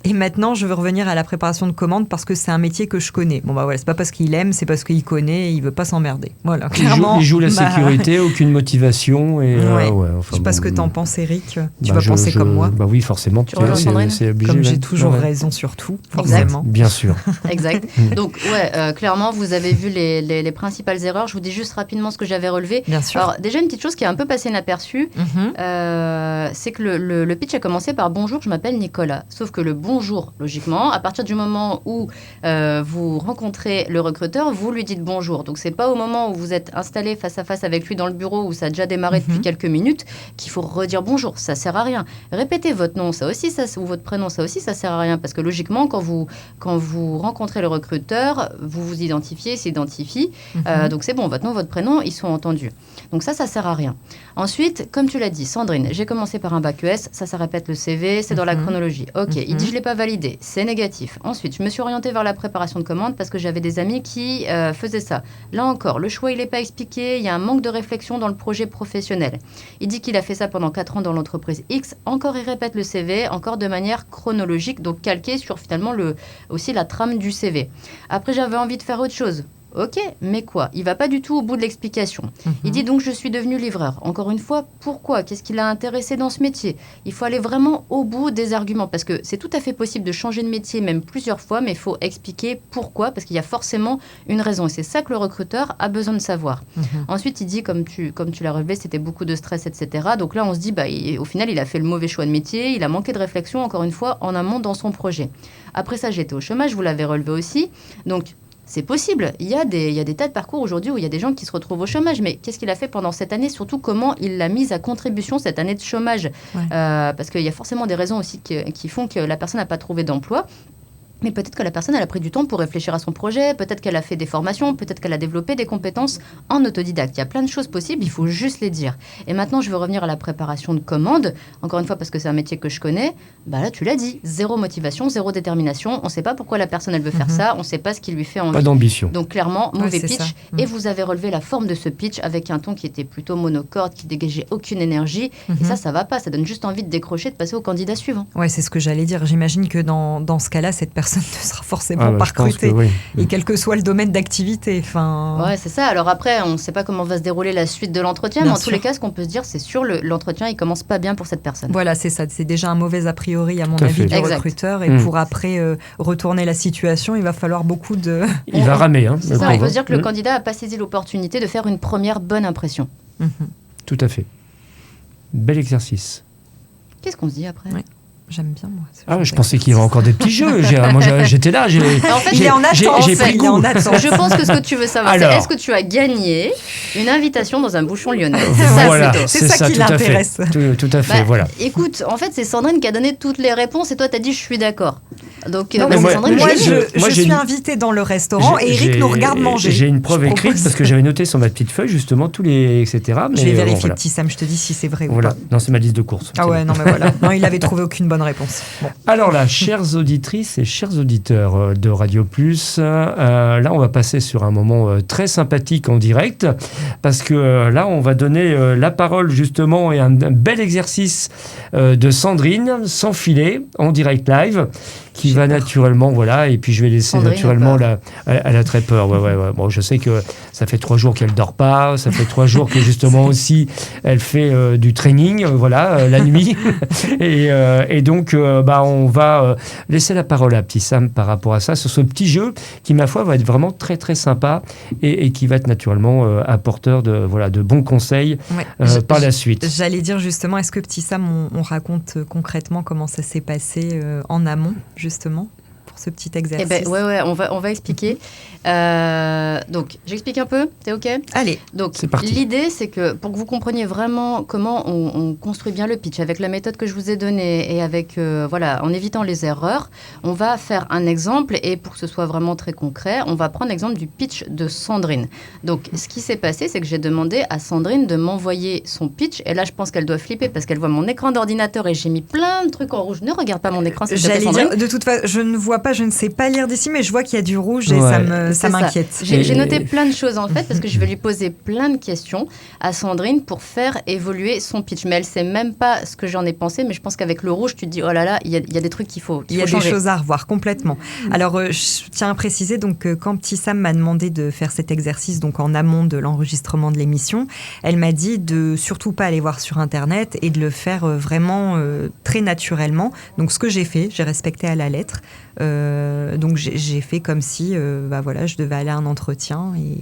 Et maintenant, je veux revenir à la préparation de commandes parce que c'est un métier que je connais. Bon, voilà, c'est pas parce qu'il aime, c'est parce qu'il connaît et il veut pas s'emmerder. Voilà, clairement. Il joue la sécurité, aucune motivation. Et, Ouais. enfin, Je sais pas ce que bon, t'en penses, Eric. Tu bah, vas penser comme moi. Bah oui, forcément. Tu rejoins Sandrine c'est obligé. Comme j'ai ouais. toujours Ouais. raison sur tout, Exact. forcément. Bien sûr. Exact. Donc, clairement, vous avez vu les principales erreurs. Je vous dis juste rapidement ce que j'avais relevé. Bien sûr. Alors, déjà, une petite chose qui est un peu passée inaperçue, Mhm. c'est que le pitch a commencé par « Bonjour, je m'appelle Nicolas ». Sauf que le « bonjour », logiquement, à partir du moment où vous rencontrez le recruteur, vous lui dites « bonjour ». Donc, c'est pas au moment où vous êtes installé face à face avec lui dans le bureau, où ça a déjà démarré depuis quelques minutes, qu'il faut redire « bonjour ». Ça sert à rien. Répétez votre nom, ça aussi, ou votre prénom, ça aussi, ça sert à rien. Parce que logiquement, quand vous rencontrez le recruteur, vous vous identifiez, il s'identifie. Donc, c'est bon, votre nom, votre prénom, ils sont entendus. Donc, ça sert à rien. Ensuite, comme tu l'as dit, Sandrine, j'ai commencé par un bac ES, ça répète le CV, c'est dans la chronologie. Ok, il dit je l'ai pas validé, c'est négatif. Ensuite, je me suis orientée vers la préparation de commandes parce que j'avais des amis qui faisaient ça. Là encore, le choix, il n'est pas expliqué, il y a un manque de réflexion dans le projet professionnel. Il dit qu'il a fait ça pendant 4 ans dans l'entreprise X, encore il répète le CV, encore de manière chronologique, donc calqué sur finalement aussi la trame du CV. Après, j'avais envie de faire autre chose. Ok, mais quoi ? Il va pas du tout au bout de l'explication. Il dit donc je suis devenu livreur. Encore une fois, pourquoi ? Qu'est-ce qui l'a intéressé dans ce métier ? Il faut aller vraiment au bout des arguments parce que c'est tout à fait possible de changer de métier même plusieurs fois, mais il faut expliquer pourquoi parce qu'il y a forcément une raison et c'est ça que le recruteur a besoin de savoir. Ensuite, il dit comme tu l'as relevé, c'était beaucoup de stress, etc. Donc là, on se dit au final, il a fait le mauvais choix de métier, il a manqué de réflexion encore une fois en amont dans son projet. Après ça, j'étais au chômage, vous l'avez relevé aussi. Donc c'est possible. Il y a des tas de parcours aujourd'hui où il y a des gens qui se retrouvent au chômage. Mais qu'est-ce qu'il a fait pendant cette année ? Surtout, comment il l'a mise à contribution, cette année de chômage ? Parce qu'il y a forcément des raisons aussi qui font que la personne n'a pas trouvé d'emploi. Mais peut-être que la personne, elle a pris du temps pour réfléchir à son projet, peut-être qu'elle a fait des formations, peut-être qu'elle a développé des compétences en autodidacte. Il y a plein de choses possibles, il faut juste les dire. Et maintenant, je veux revenir à la préparation de commandes. Encore une fois, parce que c'est un métier que je connais, là, tu l'as dit, zéro motivation, zéro détermination. On ne sait pas pourquoi la personne, elle veut faire ça, on ne sait pas ce qui lui fait envie. Pas d'ambition. Donc clairement, mauvais c'est pitch. ça. Et vous avez relevé la forme de ce pitch avec un ton qui était plutôt monocorde, qui dégageait aucune énergie. Et ça va pas. Ça donne juste envie de décrocher, de passer au candidat suivant. Ouais, c'est ce que j'allais dire. J'imagine que dans ce cas-là, cette personne ne sera forcément pas je pense que recrutée. oui. Et quel que soit le domaine d'activité. Enfin... Ouais, c'est ça. Alors après, on ne sait pas comment va se dérouler la suite de l'entretien, mais Bien en sûr. tous les cas, ce qu'on peut se dire, c'est sûr, l'entretien, il commence pas bien pour cette personne. Voilà, c'est ça. C'est déjà un mauvais a priori, à mon Tout à avis, fait. du Exact. recruteur. Et pour après retourner la situation, il va falloir beaucoup de... Il va ramer. Hein, C'est le ça, on pauvre. peut se dire que le candidat n'a pas saisi l'opportunité de faire une première bonne impression. Tout à fait. Bel exercice. Qu'est-ce qu'on se dit après Ouais. J'aime bien, moi. ce Ah, genre je pensais qu'il y avait d'exercice. encore des petits jeux. J'étais là. En fait, Il est en attente, j'ai pris il est en goût. attente. Je pense que ce que tu veux savoir, c'est Alors. est-ce que tu as gagné une invitation dans un bouchon lyonnais? C'est ça Voilà, plutôt. C'est ça qui tout à fait. l'intéresse. Tout à fait, Bah, voilà. Écoute, en fait, c'est Sandrine qui a donné toutes les réponses et toi, t'as dit je suis d'accord. Donc, Non, mais mais moi- c'est Sandrine qui moi, a gagné. Moi, je j'ai suis une- invitée dans le restaurant et Eric J'ai- nous regarde manger. J'ai une preuve Je écrite propose. parce que j'avais noté sur ma petite feuille justement tous les etc. Mais Je vais vérifier, voilà. petit Sam, je te dis si c'est vrai ou Voilà. pas. Non, c'est ma liste de courses. Ah C'est ouais, bon. non mais voilà. Non, il avait trouvé aucune bonne réponse. Bon. Alors là, chères auditrices et chers auditeurs de Radio Plus, là, on va passer sur un moment très sympathique en direct parce que là, on va donner la parole justement et un bel exercice de Sandrine sans filet en direct live qui J'ai va peur. naturellement, voilà, et puis je vais laisser Sandrine a naturellement peur. elle a très peur. Ouais. Bon, je sais que ça fait 3 jours qu'elle dort pas, ça fait 3 jours que justement aussi elle fait du training, la nuit. Et donc, on va laisser la parole à petit Sam par rapport à ça, sur ce petit jeu qui, ma foi, va être vraiment très très sympa et qui va être naturellement apporteur de bons conseils Ouais. par la suite. J'allais dire justement, est-ce que petit Sam, on raconte concrètement comment ça s'est passé en amont, justement, pour ce petit Eh exercice? ben, ouais, on va expliquer. Donc, j'explique un peu, t'es OK? Allez, Donc, C'est parti. l'idée, c'est que pour que vous compreniez vraiment comment on construit bien le pitch, avec la méthode que je vous ai donnée et avec, en évitant les erreurs, on va faire un exemple et pour que ce soit vraiment très concret, on va prendre l'exemple du pitch de Sandrine. Donc, ce qui s'est passé, c'est que j'ai demandé à Sandrine de m'envoyer son pitch et là, je pense qu'elle doit flipper parce qu'elle voit mon écran d'ordinateur et j'ai mis plein de trucs en rouge. Ne regarde pas mon écran, s'il te plaît, j'allais Sandrine. dire, de toute façon, je ne vois pas, je ne sais pas lire d'ici, mais je vois qu'il y a du rouge et Ouais. ça C'est m'inquiète. J'ai Et- noté plein de choses en fait parce que je vais lui poser plein de questions à Sandrine pour faire évoluer son pitch. Mais elle sait même pas ce que j'en ai pensé, mais je pense qu'avec le rouge, tu te dis oh là là, il y a des trucs qu'il faut Il y a des changer. choses à revoir complètement. Alors, je tiens à préciser donc que quand petit Sam m'a demandé de faire cet exercice donc en amont de l'enregistrement de l'émission, elle m'a dit de surtout pas aller voir sur Internet et de le faire vraiment très naturellement. Donc, ce que j'ai fait, j'ai respecté à la lettre. Donc, j'ai fait comme si je devais aller à un entretien et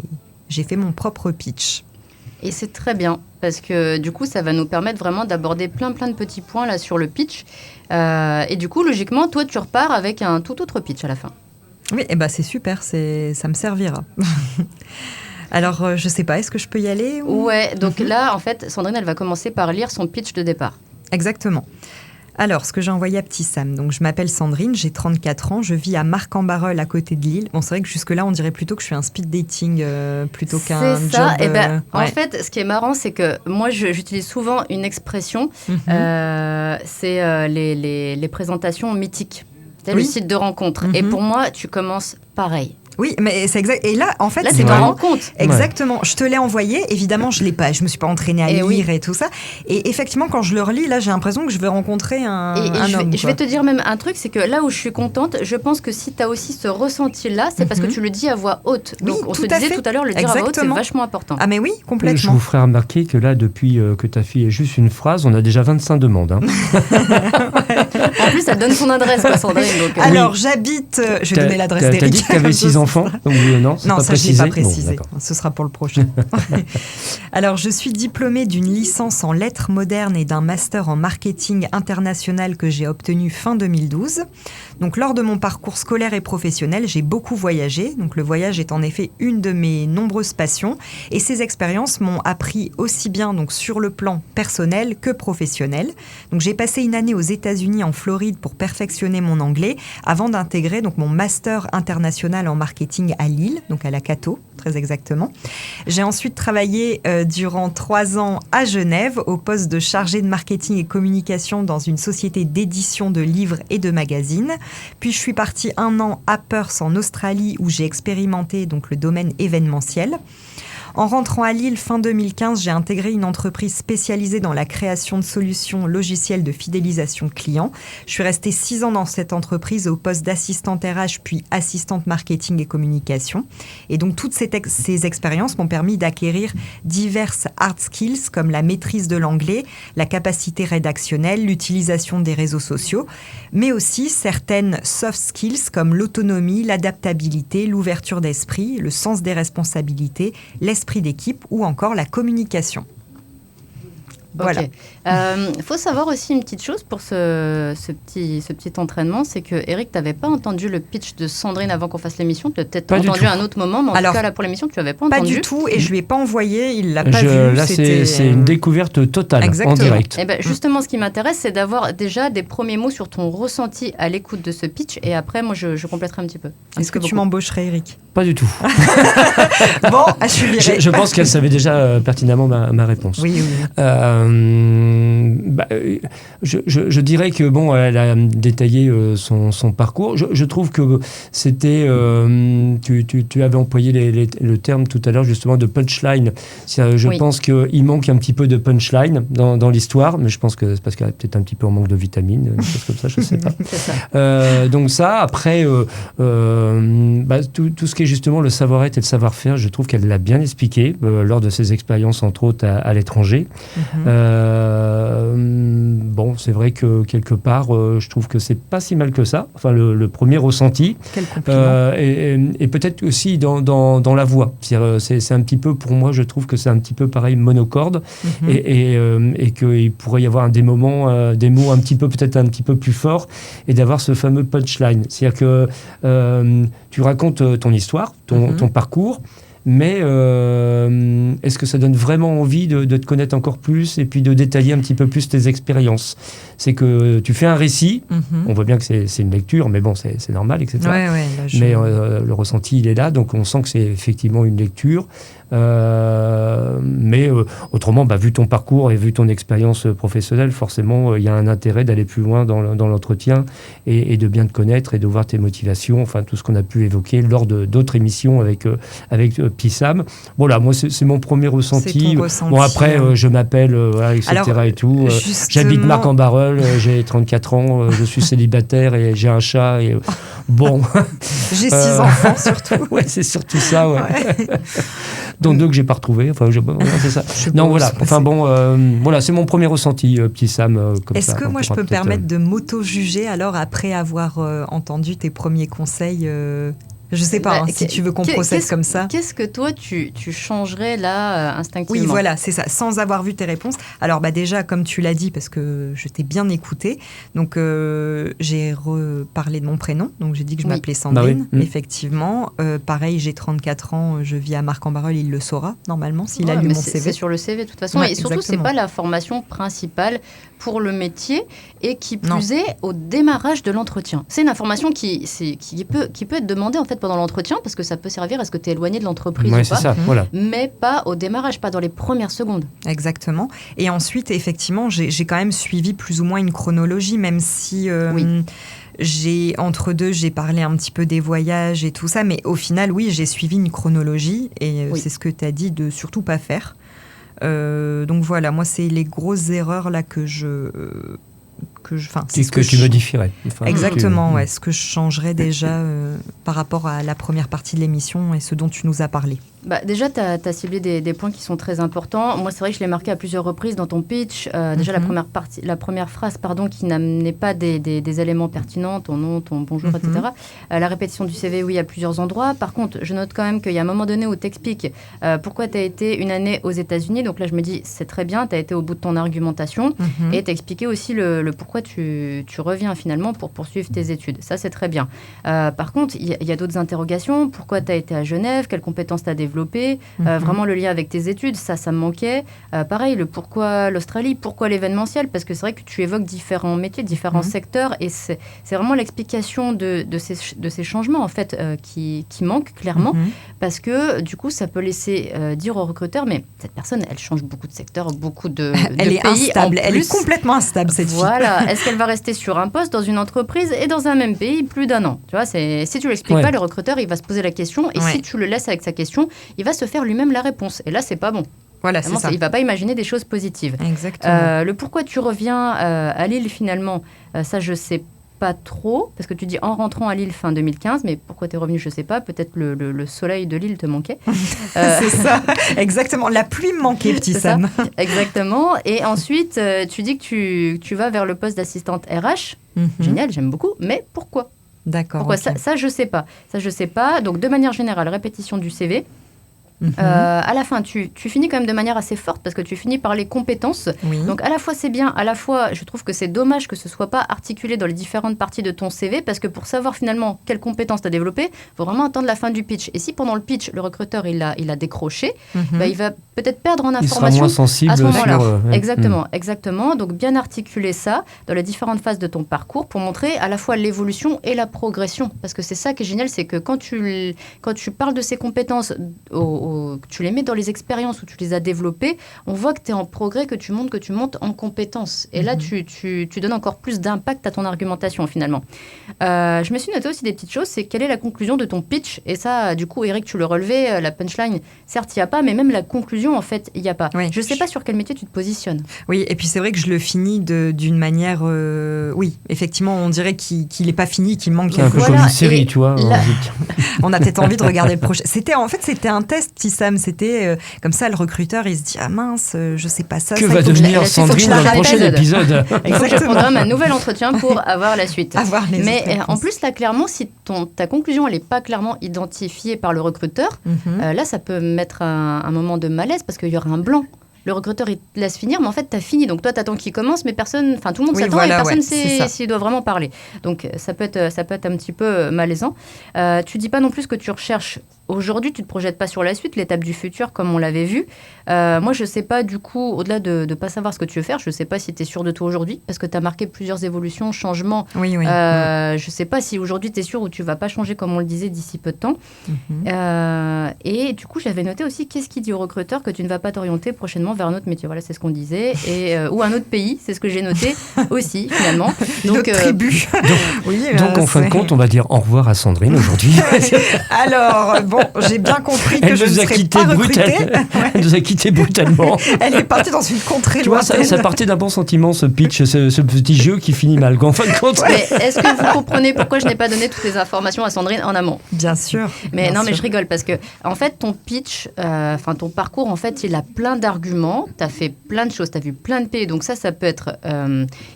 j'ai fait mon propre pitch. Et c'est très bien parce que du coup, ça va nous permettre vraiment d'aborder plein de petits points là sur le pitch. Et du coup, logiquement, toi, tu repars avec un tout autre pitch à la fin. Oui, et c'est super, ça me servira. Alors, je sais pas, est-ce que je peux y aller ou... Ouais, donc là, en fait, Sandrine, elle va commencer par lire son pitch de départ. Exactement. Alors, ce que j'ai envoyé à petit Sam. Donc, je m'appelle Sandrine, j'ai 34 ans, je vis à Marc-en-Barœul, à côté de Lille. Bon, c'est vrai que jusque-là, on dirait plutôt que je suis un speed dating plutôt qu'un C'est job. ça. Et en ouais. fait, ce qui est marrant, c'est que moi, j'utilise souvent une expression. Mhm. C'est les présentations mythiques. C'est Oui. le site de rencontre. Et Mhm. pour moi, tu commences pareil. Oui, mais c'est exact. Et là, en fait, Là, c'est c'est une marrant. rencontre. Exactement. Je te l'ai envoyé. Évidemment, je l'ai pas. Je me suis pas entraînée à Et lire oui. et tout ça. Et effectivement, quand je le relis, là, j'ai l'impression que je vais rencontrer un Et homme. je vais te dire même un truc, c'est que là où je suis contente, je pense que si tu as aussi ce ressenti-là, c'est parce que tu le dis à voix haute. Oui, Donc, on tout se à disait fait. tout à l'heure, le dire à voix haute, c'est Exactement. vachement important. Ah, mais oui, Je complètement. vous ferai remarquer que là, depuis que ta fille est juste une phrase, on a déjà 25 demandes. Hein. En plus, elle donne son adresse, quoi, Sandrine. Donc, Alors, j'habite. Je vais donner l'adresse T'as d'Eric. dit que tu avais 6 enfants. enfants? Oui ou non? Non, pas ça je ne l'ai pas précisé. Bon, ce sera pour le prochain. Alors, je suis diplômée d'une licence en lettres modernes et d'un master en marketing international que j'ai obtenu fin 2012. Donc, lors de mon parcours scolaire et professionnel, j'ai beaucoup voyagé. Donc, le voyage est en effet une de mes nombreuses passions. Et ces expériences m'ont appris aussi bien donc, sur le plan personnel que professionnel. Donc, j'ai passé une année aux États-Unis, en Floride, pour perfectionner mon anglais avant d'intégrer donc, mon master international en marketing à Lille, donc à la Cato, très exactement. J'ai ensuite travaillé durant 3 ans à Genève au poste de chargé de marketing et communication dans une société d'édition de livres et de magazines. Puis je suis partie 1 an à Perth en Australie où j'ai expérimenté donc, le domaine événementiel. En rentrant à Lille fin 2015, j'ai intégré une entreprise spécialisée dans la création de solutions logicielles de fidélisation client. Je suis restée 6 ans dans cette entreprise au poste d'assistante RH puis assistante marketing et communication. Et donc toutes ces expériences m'ont permis d'acquérir diverses hard skills comme la maîtrise de l'anglais, la capacité rédactionnelle, l'utilisation des réseaux sociaux, mais aussi certaines soft skills comme l'autonomie, l'adaptabilité, l'ouverture d'esprit, le sens des responsabilités, l'esprit d'équipe ou encore la communication. Voilà. Il faut savoir aussi une petite chose pour ce petit entraînement, c'est que Eric, tu n'avais pas entendu le pitch de Sandrine avant qu'on fasse l'émission. Tu l'as peut-être entendu à un autre moment, mais en tout cas là pour l'émission, tu n'avais pas entendu. Pas du tout, et je ne lui ai pas envoyé, il ne l'a pas vu. Là, c'est une découverte totale. Exactement. En direct. Et ben, justement, ce qui m'intéresse, c'est d'avoir déjà des premiers mots sur ton ressenti à l'écoute de ce pitch, et après, moi, je compléterai un petit peu. Est-ce que tu m'embaucherais, Eric? Pas du tout. Bon, je suis virée. Je pense qu'elle savait déjà pertinemment ma réponse. Oui. Je dirais que bon, elle a détaillé son parcours. Je trouve que c'était, tu avais employé le terme tout à l'heure justement de punchline. Je pense qu'il manque un petit peu de punchline dans l'histoire, mais je pense que c'est parce qu'elle a peut-être un petit peu en manque de vitamines, des choses comme ça, je ne sais pas. Donc ça, après, tout ce qui est justement le savoir-être et le savoir-faire, je trouve qu'elle l'a bien expliqué lors de ses expériences entre autres à l'étranger. Bon, c'est vrai que quelque part, je trouve que c'est pas si mal que ça. Enfin, le premier ressenti. Quel compliment. Et peut-être aussi dans la voix. C'est un petit peu, pour moi, je trouve que c'est un petit peu pareil, monocorde. Et qu'il pourrait y avoir des moments, des mots peut-être un petit peu plus forts, et d'avoir ce fameux punchline. C'est-à-dire que tu racontes ton histoire, ton parcours, mais est-ce que ça donne vraiment envie de te connaître encore plus et puis de détailler un petit peu plus tes expériences? C'est que tu fais un récit, on voit bien que c'est une lecture, mais bon, c'est normal, etc. Mais le ressenti, il est là, donc on sent que c'est effectivement une lecture. Mais autrement, vu ton parcours et vu ton expérience professionnelle, forcément, il y a un intérêt d'aller plus loin dans l'entretien et de bien te connaître et de voir tes motivations, enfin tout ce qu'on a pu évoquer lors d'autres émissions avec Pissam. Voilà, moi c'est mon premier ressenti. Bon après, je m'appelle, etc. Alors, et tout. J'habite Marc-en-Barœul, j'ai 34 ans, je suis célibataire et j'ai un chat. Et, bon. J'ai 6 enfants surtout. Ouais, c'est surtout ça. Ouais. Donc 2 que j'ai pas retrouvés. Enfin, c'est ça. Non, voilà. Enfin bon, voilà, c'est mon premier ressenti, petit Sam. Est-ce que moi je peux me permettre de m'auto-juger alors après avoir entendu tes premiers conseils? Je sais pas, si tu veux qu'on procède comme ça. Qu'est-ce que toi, tu changerais là, instinctivement? Oui, voilà, c'est ça, sans avoir vu tes réponses. Alors, déjà, comme tu l'as dit, parce que je t'ai bien écouté, donc j'ai reparlé de mon prénom, donc j'ai dit que je m'appelais Sandrine, effectivement. Pareil, j'ai 34 ans, je vis à Marc-en-Barœul, il le saura, normalement, s'il a lu mon CV. C'est sur le CV, de toute façon. Et surtout, c'est pas la formation principale pour le métier, et qui plus est au démarrage de l'entretien. C'est une information qui peut être demandée, en fait, pendant l'entretien, parce que ça peut servir à ce que tu es éloigné de l'entreprise ou pas, ça, voilà. Mais pas au démarrage, pas dans les premières secondes. Exactement. Et ensuite, effectivement, j'ai quand même suivi plus ou moins une chronologie, même si entre deux, j'ai parlé un petit peu des voyages et tout ça, mais au final, oui, j'ai suivi une chronologie, et c'est ce que tu as dit de surtout pas faire. Donc voilà, moi, c'est les grosses erreurs là que c'est ce que tu modifierais. Exactement, ouais, ce que je changerais déjà par rapport à la première partie de l'émission et ce dont tu nous as parlé. Déjà, tu as ciblé des points qui sont très importants. Moi, c'est vrai que je l'ai marqué à plusieurs reprises dans ton pitch. Déjà, la première phrase qui n'amenait pas des éléments pertinents, ton nom, ton bonjour, etc. La répétition du CV, oui, à plusieurs endroits. Par contre, je note quand même qu'il y a un moment donné où tu expliques pourquoi tu as été une année aux États-Unis. Donc là, je me dis, c'est très bien, tu as été au bout de ton argumentation. Et tu as expliqué aussi le pourquoi tu reviens finalement pour poursuivre tes études. Ça, c'est très bien. Par contre, il y a d'autres interrogations. Pourquoi tu as été à Genève? Quelles compétences tu as développées? Vraiment le lien avec tes études, ça me manquait. Pareil, le pourquoi l'Australie, pourquoi l'événementiel, parce que c'est vrai que tu évoques différents métiers, différents secteurs, et c'est vraiment l'explication de ces changements en fait qui manque clairement, parce que du coup ça peut laisser dire aux recruteurs, mais cette personne elle change beaucoup de secteurs, beaucoup de elle est pays instable, elle est complètement instable cette fille. Voilà, est-ce qu'elle va rester sur un poste dans une entreprise et dans un même pays plus d'1 an? Tu vois, si tu l'expliques pas, le recruteur il va se poser la question, et si tu le laisses avec sa question, il va se faire lui-même la réponse. Et là, c'est pas bon. Voilà, c'est ça. Il ne va pas imaginer des choses positives. Exactement. Le pourquoi tu reviens à Lille, finalement, ça, je ne sais pas trop. Parce que tu dis en rentrant à Lille fin 2015, mais pourquoi tu es revenu, je ne sais pas. Peut-être le soleil de Lille te manquait. C'est ça, exactement. La pluie me manquait, petit Sam. Exactement. Et ensuite, tu dis que tu vas vers le poste d'assistante RH. Génial, j'aime beaucoup. Mais pourquoi? D'accord. Pourquoi ça, je sais pas. Ça, je sais pas. Donc, de manière générale, répétition du CV. À la fin, tu finis quand même de manière assez forte parce que tu finis par les compétences. Donc, à la fois, c'est bien. À la fois, je trouve que c'est dommage que ce ne soit pas articulé dans les différentes parties de ton CV parce que pour savoir finalement quelles compétences tu as développées, il faut vraiment attendre la fin du pitch. Et si pendant le pitch, le recruteur, il a décroché, il va peut-être perdre en information. Il sera moins sensible à ce moment-là. Sur... Exactement. Donc, bien articuler ça dans les différentes phases de ton parcours pour montrer à la fois l'évolution et la progression. Parce que c'est ça qui est génial, c'est que quand tu parles de ces compétences tu les mets dans les expériences où tu les as développées, on voit que tu es en progrès, que tu montes en compétences. Et là, tu donnes encore plus d'impact à ton argumentation, finalement. Je me suis noté aussi des petites choses, c'est quelle est la conclusion de ton pitch? Et ça, du coup, Eric, tu le relevais, la punchline, certes, il n'y a pas, mais même la conclusion, en fait, il n'y a pas. Je ne sais pas sur quel métier tu te positionnes. Oui, et puis c'est vrai que je le finis d'une manière... oui, effectivement, on dirait qu'il n'est pas fini, qu'il manque quelque chose. C'est un peu comme une série, tu vois. On a peut-être envie de regarder le prochain. C'était un test, petit Sam. C'était comme ça, le recruteur, il se dit « Ah mince, je sais pas ça. » Que va devenir Sandrine dans le prochain épisode? Il faut que je programme un nouvel entretien pour avoir la suite. Mais en plus, là, clairement, si ta conclusion, elle n'est pas clairement identifiée par le recruteur, là, ça peut mettre un moment de malaise parce qu'il y aura un blanc. Le recruteur, il te laisse finir, mais en fait, tu as fini. Donc, toi, tu attends qu'il commence, mais tout le monde s'attend et personne ne sait s'il doit vraiment parler. Donc, ça peut être un petit peu malaisant. Tu dis pas non plus que tu recherches aujourd'hui, tu ne te projettes pas sur la suite, l'étape du futur, comme on l'avait vu. Moi, je ne sais pas, du coup, au-delà de ne pas savoir ce que tu veux faire, je ne sais pas si tu es sûr de toi aujourd'hui, parce que tu as marqué plusieurs évolutions, changements. Oui. Je ne sais pas si aujourd'hui, tu es sûr ou tu ne vas pas changer, comme on le disait, d'ici peu de temps. Et du coup, j'avais noté aussi, qu'est-ce qui dit au recruteur que tu ne vas pas t'orienter prochainement vers un autre métier? Voilà, c'est ce qu'on disait. Ou un autre pays, c'est ce que j'ai noté aussi, finalement. Donc, une autre tribu. Donc en fin de compte, on va dire au revoir à Sandrine aujourd'hui. Alors, bon, j'ai bien compris que je ne serais pas recrutée. Elle nous a quittés brutalement. Elle est partie dans une contrée lointaine. Tu vois, ça partait d'un bon sentiment, ce pitch, ce petit jeu qui finit mal. En fin de compte. Mais est-ce que vous comprenez pourquoi je n'ai pas donné toutes les informations à Sandrine en amont? Bien sûr. Mais mais je rigole parce que, en fait, ton pitch, ton parcours, en fait, il a plein d'arguments. Tu as fait plein de choses, tu as vu plein de pays. Donc ça peut être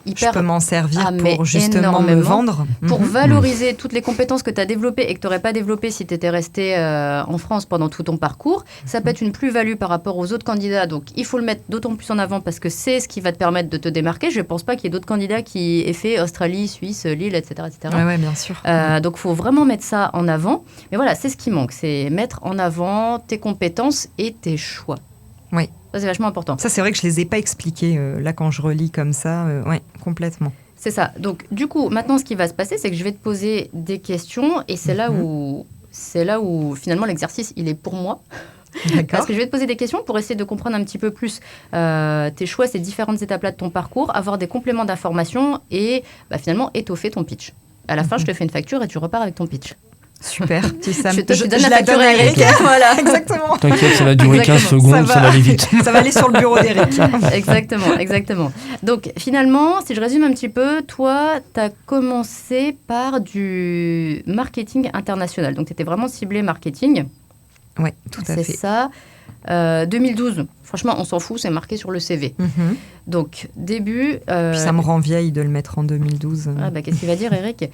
hyper... Je peux m'en servir pour justement me vendre. Pour valoriser toutes les compétences que tu as développées et que tu n'aurais pas développées si tu étais resté en France pendant tout ton parcours. Ça peut être une plus-value par rapport aux autres candidats. Donc, il faut le mettre d'autant plus en avant parce que c'est ce qui va te permettre de te démarquer. Je ne pense pas qu'il y ait d'autres candidats qui aient fait Australie, Suisse, Lille, etc. Oui, bien sûr. Donc, il faut vraiment mettre ça en avant. Mais voilà, c'est ce qui manque. C'est mettre en avant tes compétences et tes choix. Oui. Ça, c'est vachement important. Ça, c'est vrai que je ne les ai pas expliqués. Là, quand je relis comme ça, oui, complètement. C'est ça. Donc, du coup, maintenant, ce qui va se passer, c'est que je vais te poser des questions et c'est là où finalement l'exercice il est pour moi. Parce que je vais te poser des questions pour essayer de comprendre un petit peu plus tes choix, ces différentes étapes-là de ton parcours, avoir des compléments d'information et finalement étoffer ton pitch. À la fin, je te fais une facture et tu repars avec ton pitch. Super, Tissam. Je donne la la facture donne à à Eric. Eric. Voilà. Exactement. T'inquiète, ça va durer 15 Exactement. secondes, ça va aller vite. Ça va aller sur le bureau d'Eric. Exactement. Donc, finalement, si je résume un petit peu, toi, tu as commencé par du marketing international. Donc, tu étais vraiment ciblé marketing. Oui, tout à C'est fait. ça. 2012, franchement, on s'en fout, c'est marqué sur le CV. Mhm. Donc, début... Puis ça me rend vieille de le mettre en 2012. Ah, bah, qu'est-ce qu'il va dire, Eric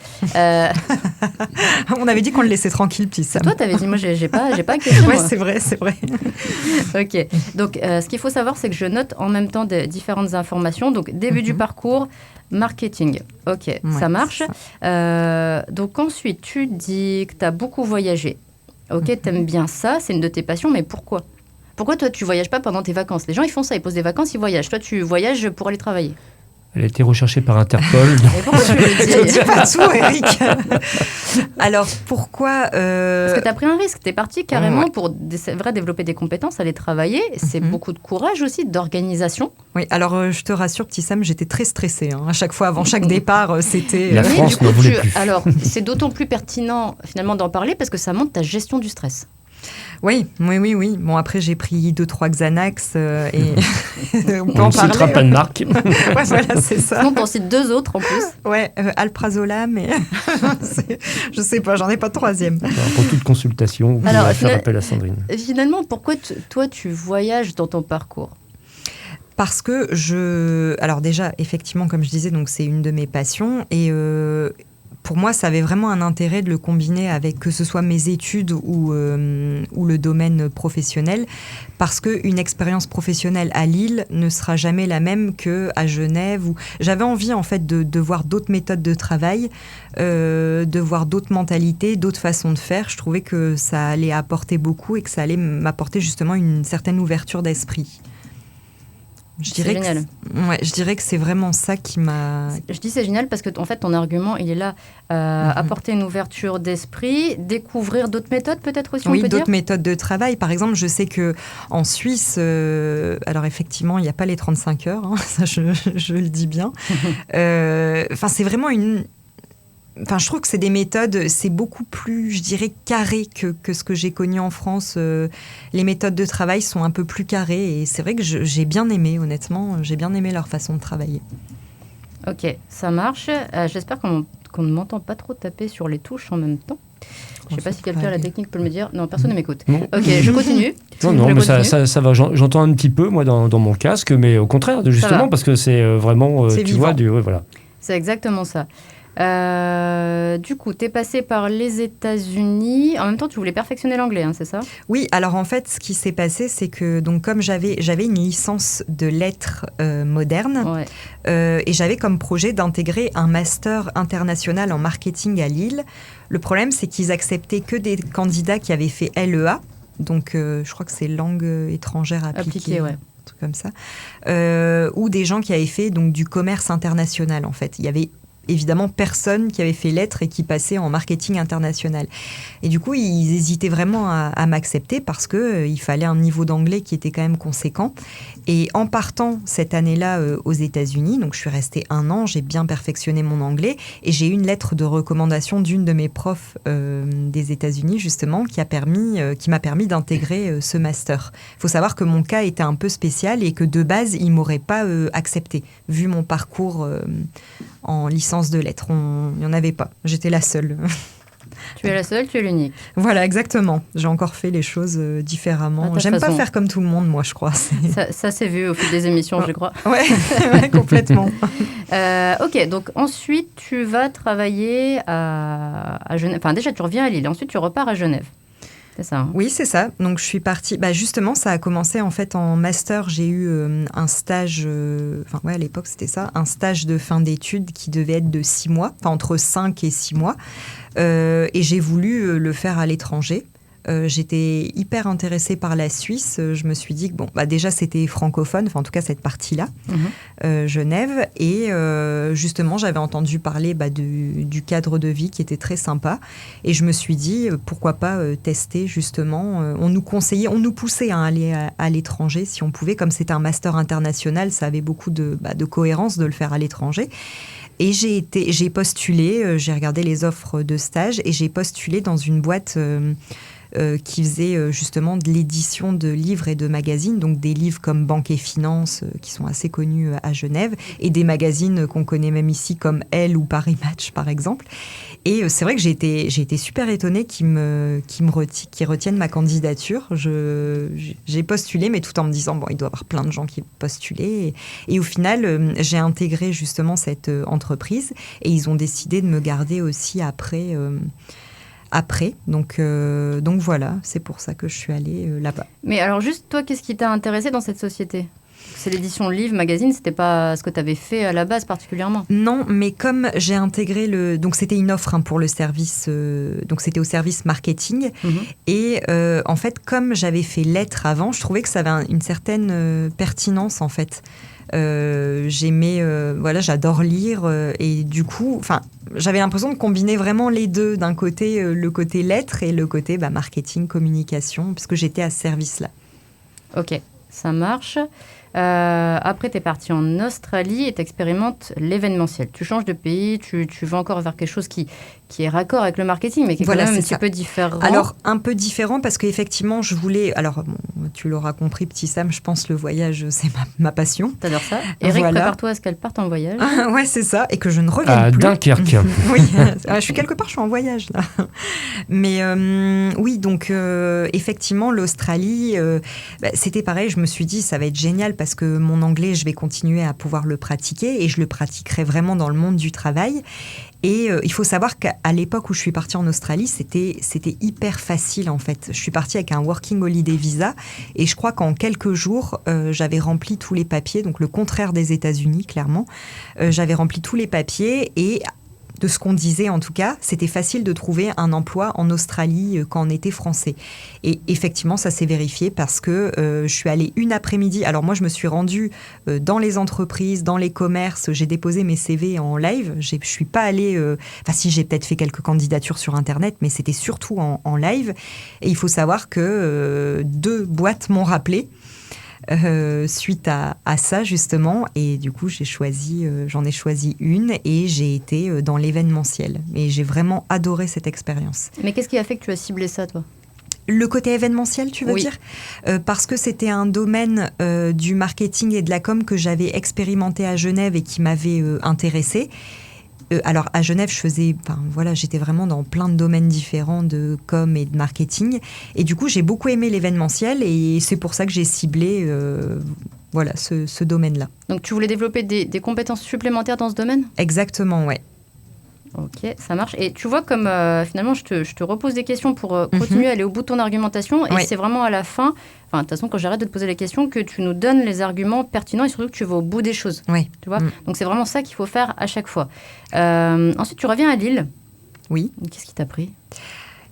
On avait dit qu'on le laissait tranquille, petit Sam. Toi, tu avais dit, moi, j'ai pas accueilli, Ouais, moi. c'est vrai. Ok. Donc, ce qu'il faut savoir, c'est que je note en même temps différentes informations. Donc, début du parcours, marketing. Ok, Ouais, ça marche. c'est Donc, ensuite, tu dis que tu as beaucoup voyagé. Ok, t'aimes bien ça, c'est une de tes passions, mais pourquoi? Pourquoi toi, tu voyages pas pendant tes vacances? Les gens, ils font ça, ils posent des vacances, ils voyagent. Toi, tu voyages pour aller travailler. Elle a été recherchée par Interpol. Et pourquoi tu le Je dis dis pas tout, Eric. Alors, pourquoi Parce que tu as pris un risque. Tu es parti carrément Ouais. pour c'est vrai, développer des compétences, aller travailler. C'est beaucoup de courage aussi, d'organisation. Oui, alors je te rassure, petit Sam, j'étais très stressée. À chaque fois, avant chaque départ, c'était... La Mais France du coup, n'en voulait plus. alors, c'est d'autant plus pertinent finalement d'en parler parce que ça montre ta gestion du stress. Oui. Bon, après, j'ai pris 2-3 Xanax et on peut On en ne citera parler. pas de marque. Ouais, voilà, c'est ça. Sinon, t'en cites 2 autres en plus. Ouais, Alprazolam, mais je sais pas, j'en ai pas de troisième. Pour toute consultation, vous Alors, pouvez faire appel à Sandrine. Finalement, pourquoi toi, tu voyages dans ton parcours? Parce que alors déjà, effectivement, comme je disais, donc c'est une de mes passions et pour moi, ça avait vraiment un intérêt de le combiner avec que ce soit mes études ou le domaine professionnel, parce qu'une expérience professionnelle à Lille ne sera jamais la même qu'à Genève. J'avais envie en fait de voir d'autres méthodes de travail, de voir d'autres mentalités, d'autres façons de faire. Je trouvais que ça allait apporter beaucoup et que ça allait m'apporter justement une certaine ouverture d'esprit. C'est génial. Je dirais que c'est vraiment ça qui m'a... Je dis c'est génial parce que en fait, ton argument, il est là, apporter une ouverture d'esprit, découvrir d'autres méthodes peut-être aussi, on Oui, peut dire. d'autres méthodes de travail. Par exemple, je sais qu'en Suisse, alors effectivement, il n'y a pas les 35 heures, hein, ça je le dis bien. C'est vraiment je trouve que c'est des méthodes, c'est beaucoup plus, je dirais, carré que ce que j'ai connu en France. Les méthodes de travail sont un peu plus carrées et c'est vrai que j'ai bien aimé, honnêtement, j'ai bien aimé leur façon de travailler. Ok, ça marche. J'espère qu'on ne m'entend pas trop taper sur les touches en même temps. Je ne sais pas si quelqu'un à la technique peut me dire. Non, personne ne m'écoute. Non. Ok, je continue. Non, mais ça va. J'entends un petit peu, moi, dans mon casque, mais au contraire, justement, parce que c'est vraiment, c'est tu vivant. vois, voilà. C'est exactement ça. Du coup, tu es passé par les États-Unis. En même temps, tu voulais perfectionner l'anglais, hein, c'est ça? Oui, alors en fait, ce qui s'est passé, c'est que donc, comme j'avais une licence de lettres modernes, Ouais. et j'avais comme projet d'intégrer un master international en marketing à Lille. Le problème, c'est qu'ils acceptaient que des candidats qui avaient fait LEA, donc je crois que c'est langue étrangère appliquée. Ouais. Un truc comme ça, ou des gens qui avaient fait donc, du commerce international, en fait. Il y avait évidemment personne qui avait fait lettres et qui passait en marketing international. Et du coup, ils hésitaient vraiment à m'accepter parce qu'il fallait un niveau d'anglais qui était quand même conséquent. Et en partant cette année-là aux États-Unis, donc je suis restée 1 an, j'ai bien perfectionné mon anglais et j'ai eu une lettre de recommandation d'une de mes profs des États-Unis, justement, qui m'a permis d'intégrer ce master. Il faut savoir que mon cas était un peu spécial et que de base, ils ne m'auraient pas accepté, vu mon parcours en licence de lettres. Il n'y en avait pas. J'étais la seule. Tu es la seule, tu es l'unique. Voilà, exactement. J'ai encore fait les choses différemment. J'aime pas faire comme tout le monde, moi, je crois. Ça s'est vu au fil des émissions, je crois. Ouais, complètement. Ok, donc ensuite, tu vas travailler à Genève. Enfin, déjà, tu reviens à Lille. Ensuite, tu repars à Genève. C'est ça, hein? Oui, c'est ça. Donc, je suis partie... justement, ça a commencé en fait en master. J'ai eu un stage... à l'époque, c'était ça. Un stage de fin d'études qui devait être de 6 mois. Enfin, entre 5 et 6 mois. Et j'ai voulu le faire à l'étranger. J'étais hyper intéressée par la Suisse. Je me suis dit que déjà c'était francophone, enfin en tout cas cette partie-là, Genève. Et justement, j'avais entendu parler du cadre de vie qui était très sympa. Et je me suis dit pourquoi pas tester justement. On nous conseillait, on nous poussait à aller à l'étranger si on pouvait. Comme c'était un master international, ça avait beaucoup de cohérence de le faire à l'étranger. Et j'ai postulé, j'ai regardé les offres de stage et j'ai postulé dans une boîte qui faisait justement de l'édition de livres et de magazines, donc des livres comme Banque et Finance qui sont assez connus à Genève, et des magazines qu'on connaît même ici comme Elle ou Paris Match par exemple. Et c'est vrai que j'ai été super étonnée qu'ils retiennent ma candidature. J'ai postulé, mais tout en me disant, bon, il doit y avoir plein de gens qui postulaient. Et au final, j'ai intégré justement cette entreprise et ils ont décidé de me garder aussi après. Donc voilà, c'est pour ça que je suis allée là-bas. Mais alors juste, toi, qu'est-ce qui t'a intéressé dans cette société ? C'est l'édition livre, magazine, c'était pas ce que tu avais fait à la base particulièrement ? Non, mais comme j'ai intégré donc c'était une offre pour le service, donc c'était au service marketing. Et en fait, comme j'avais fait lettres avant, je trouvais que ça avait une certaine pertinence en fait. J'adore lire et du coup, j'avais l'impression de combiner vraiment les deux. D'un côté, le côté lettres et le côté marketing, communication, puisque j'étais à ce service-là. Ok, ça marche. Après, tu es parti en Australie et tu expérimentes l'événementiel. Tu changes de pays, tu vas encore vers quelque chose qui est raccord avec le marketing, mais qui est quand même un petit peu différent. Alors, un peu différent parce qu'effectivement, je voulais... Alors, tu l'auras compris, petit Sam, je pense le voyage, c'est ma passion. T'adores ça. Eric, prépare-toi à ce qu'elle parte en voyage. Ouais, c'est ça, et que je ne revienne plus. Dunkerque. Oui, je suis quelque part, je suis en voyage, là. Mais oui, donc, effectivement, l'Australie, c'était pareil, je me suis dit, ça va être génial parce que mon anglais, je vais continuer à pouvoir le pratiquer et je le pratiquerai vraiment dans le monde du travail. Et il faut savoir qu'à l'époque où je suis partie en Australie, c'était hyper facile en fait. Je suis partie avec un Working Holiday Visa et je crois qu'en quelques jours, j'avais rempli tous les papiers, donc le contraire des États-Unis, clairement. J'avais rempli tous les papiers et de ce qu'on disait en tout cas, c'était facile de trouver un emploi en Australie quand on était français. Et effectivement, ça s'est vérifié parce que je suis allée une après-midi. Alors moi, je me suis rendue dans les entreprises, dans les commerces. J'ai déposé mes CV en live. Je suis pas allée... si, j'ai peut-être fait quelques candidatures sur Internet, mais c'était surtout en live. Et il faut savoir que 2 boîtes m'ont rappelé. Suite à ça justement, et du coup j'en ai choisi une et j'ai été dans l'événementiel et j'ai vraiment adoré cette expérience. Mais qu'est-ce qui a fait que tu as ciblé ça, toi ? Le côté événementiel, tu veux dire ? Parce que c'était un domaine du marketing et de la com que j'avais expérimenté à Genève et qui m'avait intéressée. Alors à Genève, j'étais vraiment dans plein de domaines différents de com et de marketing. Et du coup, j'ai beaucoup aimé l'événementiel et c'est pour ça que j'ai ciblé ce domaine-là. Donc tu voulais développer des compétences supplémentaires dans ce domaine ? Exactement, ouais. Ok, ça marche. Et tu vois comme finalement, je te repose des questions pour continuer à aller au bout de ton argumentation. Et c'est vraiment à la fin, de toute façon, quand j'arrête de te poser les questions, que tu nous donnes les arguments pertinents et surtout que tu vas au bout des choses. Oui. Tu vois ? Donc c'est vraiment ça qu'il faut faire à chaque fois. Ensuite, tu reviens à Lille. Oui. Qu'est-ce qui t'a pris ?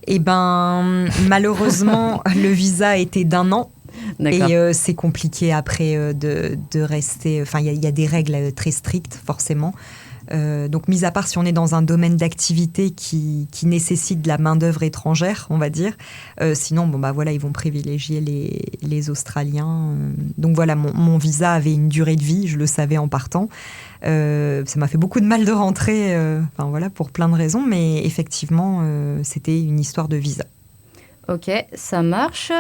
Eh ben, malheureusement, le visa était d'1 an. D'accord. Et c'est compliqué après de rester... il y a des règles très strictes, forcément. Donc, mis à part si on est dans un domaine d'activité qui nécessite de la main-d'œuvre étrangère, on va dire. Sinon, ils vont privilégier les Australiens. Donc voilà, mon visa avait une durée de vie, je le savais en partant. Ça m'a fait beaucoup de mal de rentrer, pour plein de raisons, mais effectivement, c'était une histoire de visa. Ok, ça marche.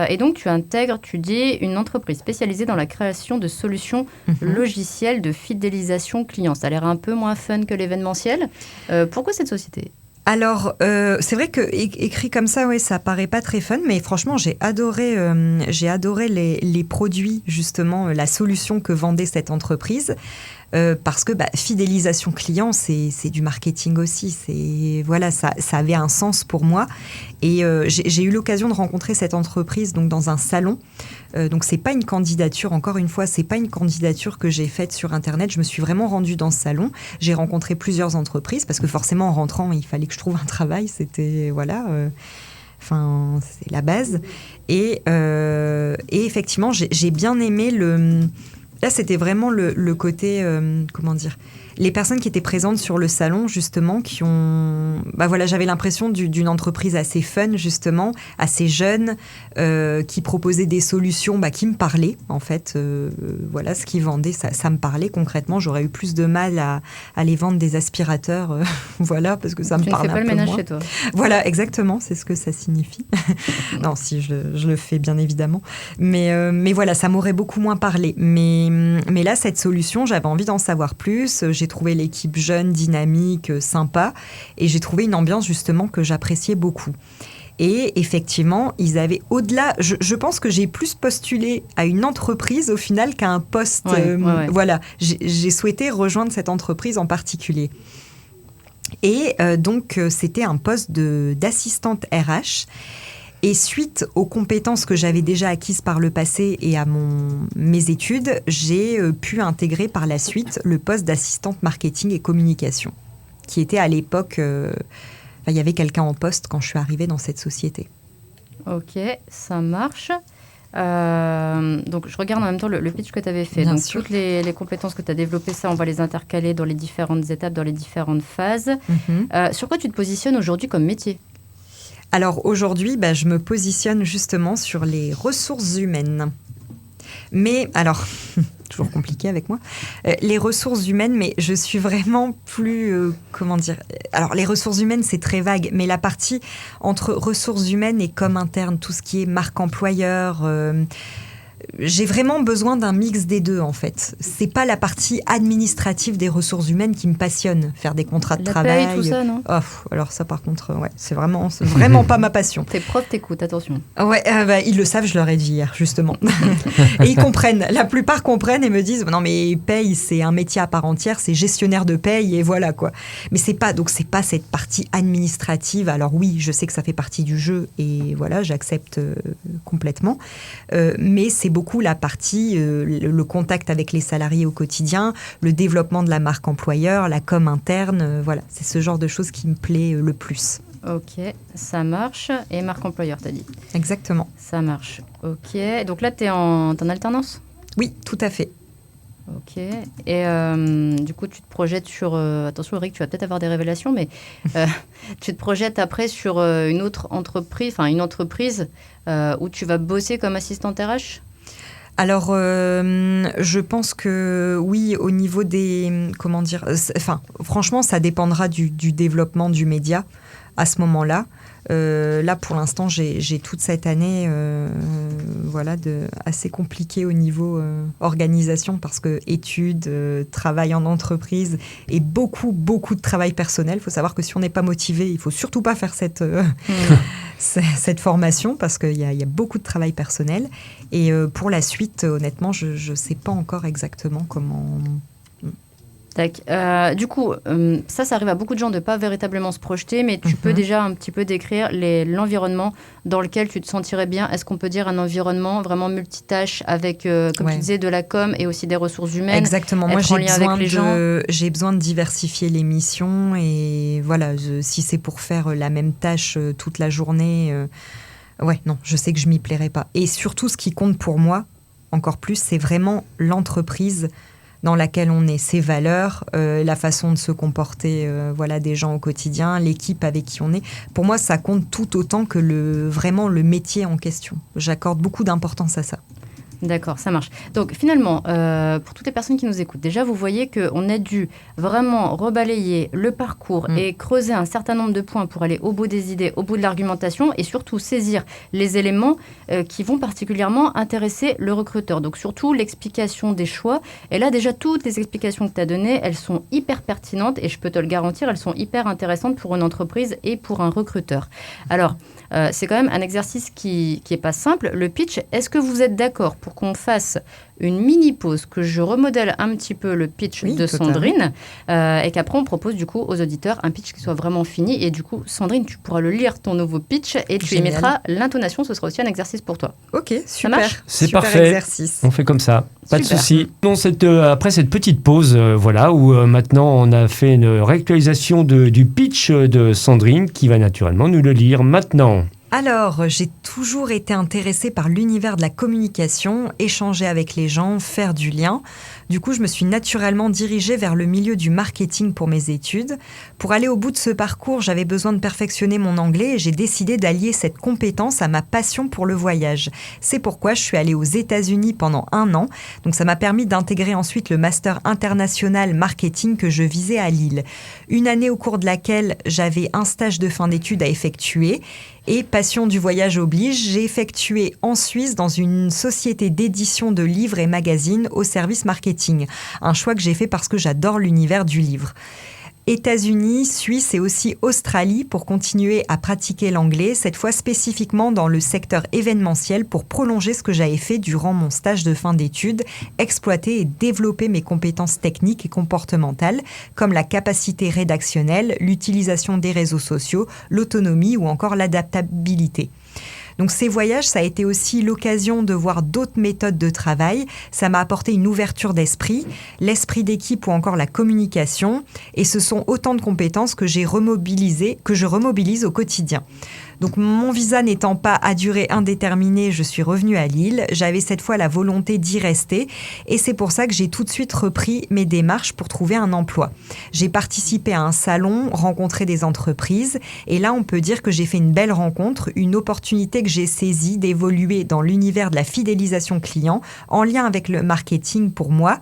Et donc, tu intègres, tu dis, une entreprise spécialisée dans la création de solutions logicielles de fidélisation client. Ça a l'air un peu moins fun que l'événementiel. Pourquoi cette société ? Alors, c'est vrai que écrit comme ça, ça paraît pas très fun, mais franchement, j'ai adoré les produits, justement, la solution que vendait cette entreprise. Parce que fidélisation client, c'est du marketing aussi. Ça avait un sens pour moi. Et j'ai eu l'occasion de rencontrer cette entreprise donc dans un salon. Donc c'est pas une candidature, encore une fois, c'est pas une candidature que j'ai faite sur Internet. Je me suis vraiment rendue dans ce salon. J'ai rencontré plusieurs entreprises parce que forcément en rentrant, il fallait que je trouve un travail. C'était c'est la base. Et effectivement, j'ai bien aimé Là, c'était vraiment le côté, les personnes qui étaient présentes sur le salon, justement, qui ont... voilà, j'avais l'impression d'une entreprise assez fun, justement, assez jeune, qui proposait des solutions qui me parlaient, en fait. Voilà, ce qu'ils vendaient, ça me parlait concrètement. J'aurais eu plus de mal à aller vendre des aspirateurs, voilà, parce que ça me parle un peu moins. Tu ne fais pas le ménage chez toi. Voilà, exactement, c'est ce que ça signifie. Non, si, je le fais, bien évidemment. Mais voilà, ça m'aurait beaucoup moins parlé. Mais là, cette solution, j'avais envie d'en savoir plus. J'ai trouvé l'équipe jeune, dynamique, sympa. Et j'ai trouvé une ambiance, justement, que j'appréciais beaucoup. Et effectivement, ils avaient au-delà... Je pense que j'ai plus postulé à une entreprise, au final, qu'à un poste. Ouais. Voilà, j'ai souhaité rejoindre cette entreprise en particulier. Et donc, c'était un poste d'assistante RH. Et suite aux compétences que j'avais déjà acquises par le passé et à mes études, j'ai pu intégrer par la suite le poste d'assistante marketing et communication, qui était à l'époque... il y avait quelqu'un en poste quand je suis arrivée dans cette société. Ok, ça marche. Donc, je regarde en même temps le pitch que tu avais fait. Bien donc, sûr. toutes les compétences que tu as développées, ça, on va les intercaler dans les différentes étapes, dans les différentes phases. Sur quoi tu te positionnes aujourd'hui comme métier ? Alors aujourd'hui, je me positionne justement sur les ressources humaines. Mais alors, toujours compliqué avec moi, les ressources humaines, mais je suis vraiment plus, comment dire... Alors les ressources humaines, c'est très vague, mais la partie entre ressources humaines et com interne, tout ce qui est marque employeur... j'ai vraiment besoin d'un mix des deux, en fait. C'est pas la partie administrative des ressources humaines qui me passionne, faire des contrats de travail. La paye, tout ça, non ? Alors ça, par contre, ouais, c'est vraiment pas ma passion. Tes profs t'écoutent, attention. Ouais, ils le savent, je leur ai dit hier, justement. Et ils comprennent. La plupart comprennent et me disent, non mais paye, c'est un métier à part entière, c'est gestionnaire de paye et voilà quoi. Mais c'est pas cette partie administrative. Alors oui, je sais que ça fait partie du jeu et voilà, j'accepte complètement. Mais c'est beaucoup la partie, le contact avec les salariés au quotidien, le développement de la marque employeur, la com interne, voilà. C'est ce genre de choses qui me plaît le plus. Ok, ça marche. Et marque employeur, t'as dit ? Exactement. Ça marche. Ok, donc là, t'es en alternance ? Oui, tout à fait. Ok. Et du coup, tu te projettes sur... attention, Eric, tu vas peut-être avoir des révélations, mais tu te projettes après sur une autre entreprise, une entreprise où tu vas bosser comme assistante RH ? Alors, je pense que oui, au niveau des... Comment dire ? Franchement, ça dépendra du développement du média à ce moment-là. Là, pour l'instant, j'ai toute cette année assez compliquée au niveau organisation parce que études, travail en entreprise et beaucoup de travail personnel. Il faut savoir que si on n'est pas motivé, il ne faut surtout pas faire cette formation parce qu'il y a beaucoup de travail personnel. Et pour la suite, honnêtement, je ne sais pas encore exactement comment... Du coup, ça arrive à beaucoup de gens de ne pas véritablement se projeter, mais tu peux déjà un petit peu décrire l'environnement dans lequel tu te sentirais bien. Est-ce qu'on peut dire un environnement vraiment multitâche avec, comme tu disais, de la com et aussi des ressources humaines ? Exactement. Moi, j'ai besoin de diversifier les missions et voilà, si c'est pour faire la même tâche toute la journée, non, je sais que je m'y plairais pas. Et surtout, ce qui compte pour moi, encore plus, c'est vraiment l'entreprise dans laquelle on est, ses valeurs, la façon de se comporter des gens au quotidien, l'équipe avec qui on est. Pour moi, ça compte tout autant que vraiment le métier en question. J'accorde beaucoup d'importance à ça. D'accord, ça marche. Donc finalement, pour toutes les personnes qui nous écoutent, déjà vous voyez qu'on a dû vraiment rebalayer le parcours et creuser un certain nombre de points pour aller au bout des idées, au bout de l'argumentation et surtout saisir les éléments qui vont particulièrement intéresser le recruteur. Donc surtout l'explication des choix. Et là déjà, toutes les explications que tu as données, elles sont hyper pertinentes et je peux te le garantir, elles sont hyper intéressantes pour une entreprise et pour un recruteur. Alors, c'est quand même un exercice qui n'est pas simple. Le pitch, est-ce que vous êtes d'accord pour qu'on fasse une mini-pause, que je remodèle un petit peu le pitch de Sandrine et qu'après on propose du coup aux auditeurs un pitch qui soit vraiment fini et du coup Sandrine, tu pourras le lire ton nouveau pitch et tu y mettras l'intonation, ce sera aussi un exercice pour toi. Ok, super. Ça marche ? C'est super parfait, exercice. On fait comme ça, pas Super. de souci. Bon, après cette petite pause, où maintenant on a fait une réactualisation du pitch de Sandrine qui va naturellement nous le lire maintenant. Alors, j'ai toujours été intéressée par l'univers de la communication, échanger avec les gens, faire du lien. Du coup, je me suis naturellement dirigée vers le milieu du marketing pour mes études. Pour aller au bout de ce parcours, j'avais besoin de perfectionner mon anglais et j'ai décidé d'allier cette compétence à ma passion pour le voyage. C'est pourquoi je suis allée aux États-Unis pendant 1 an. Donc ça m'a permis d'intégrer ensuite le master international marketing que je visais à Lille. Une année au cours de laquelle j'avais un stage de fin d'études à effectuer. Et passion du voyage oblige, j'ai effectué en Suisse dans une société d'édition de livres et magazines au service marketing. Un choix que j'ai fait parce que j'adore l'univers du livre. États-Unis, Suisse et aussi Australie pour continuer à pratiquer l'anglais, cette fois spécifiquement dans le secteur événementiel pour prolonger ce que j'avais fait durant mon stage de fin d'études, exploiter et développer mes compétences techniques et comportementales comme la capacité rédactionnelle, l'utilisation des réseaux sociaux, l'autonomie ou encore l'adaptabilité. Donc ces voyages, ça a été aussi l'occasion de voir d'autres méthodes de travail. Ça m'a apporté une ouverture d'esprit, l'esprit d'équipe ou encore la communication. Et ce sont autant de compétences que je remobilise au quotidien. Donc mon visa n'étant pas à durée indéterminée, je suis revenue à Lille. J'avais cette fois la volonté d'y rester et c'est pour ça que j'ai tout de suite repris mes démarches pour trouver un emploi. J'ai participé à un salon, rencontré des entreprises et là on peut dire que j'ai fait une belle rencontre, une opportunité que j'ai saisie d'évoluer dans l'univers de la fidélisation client en lien avec le marketing pour moi,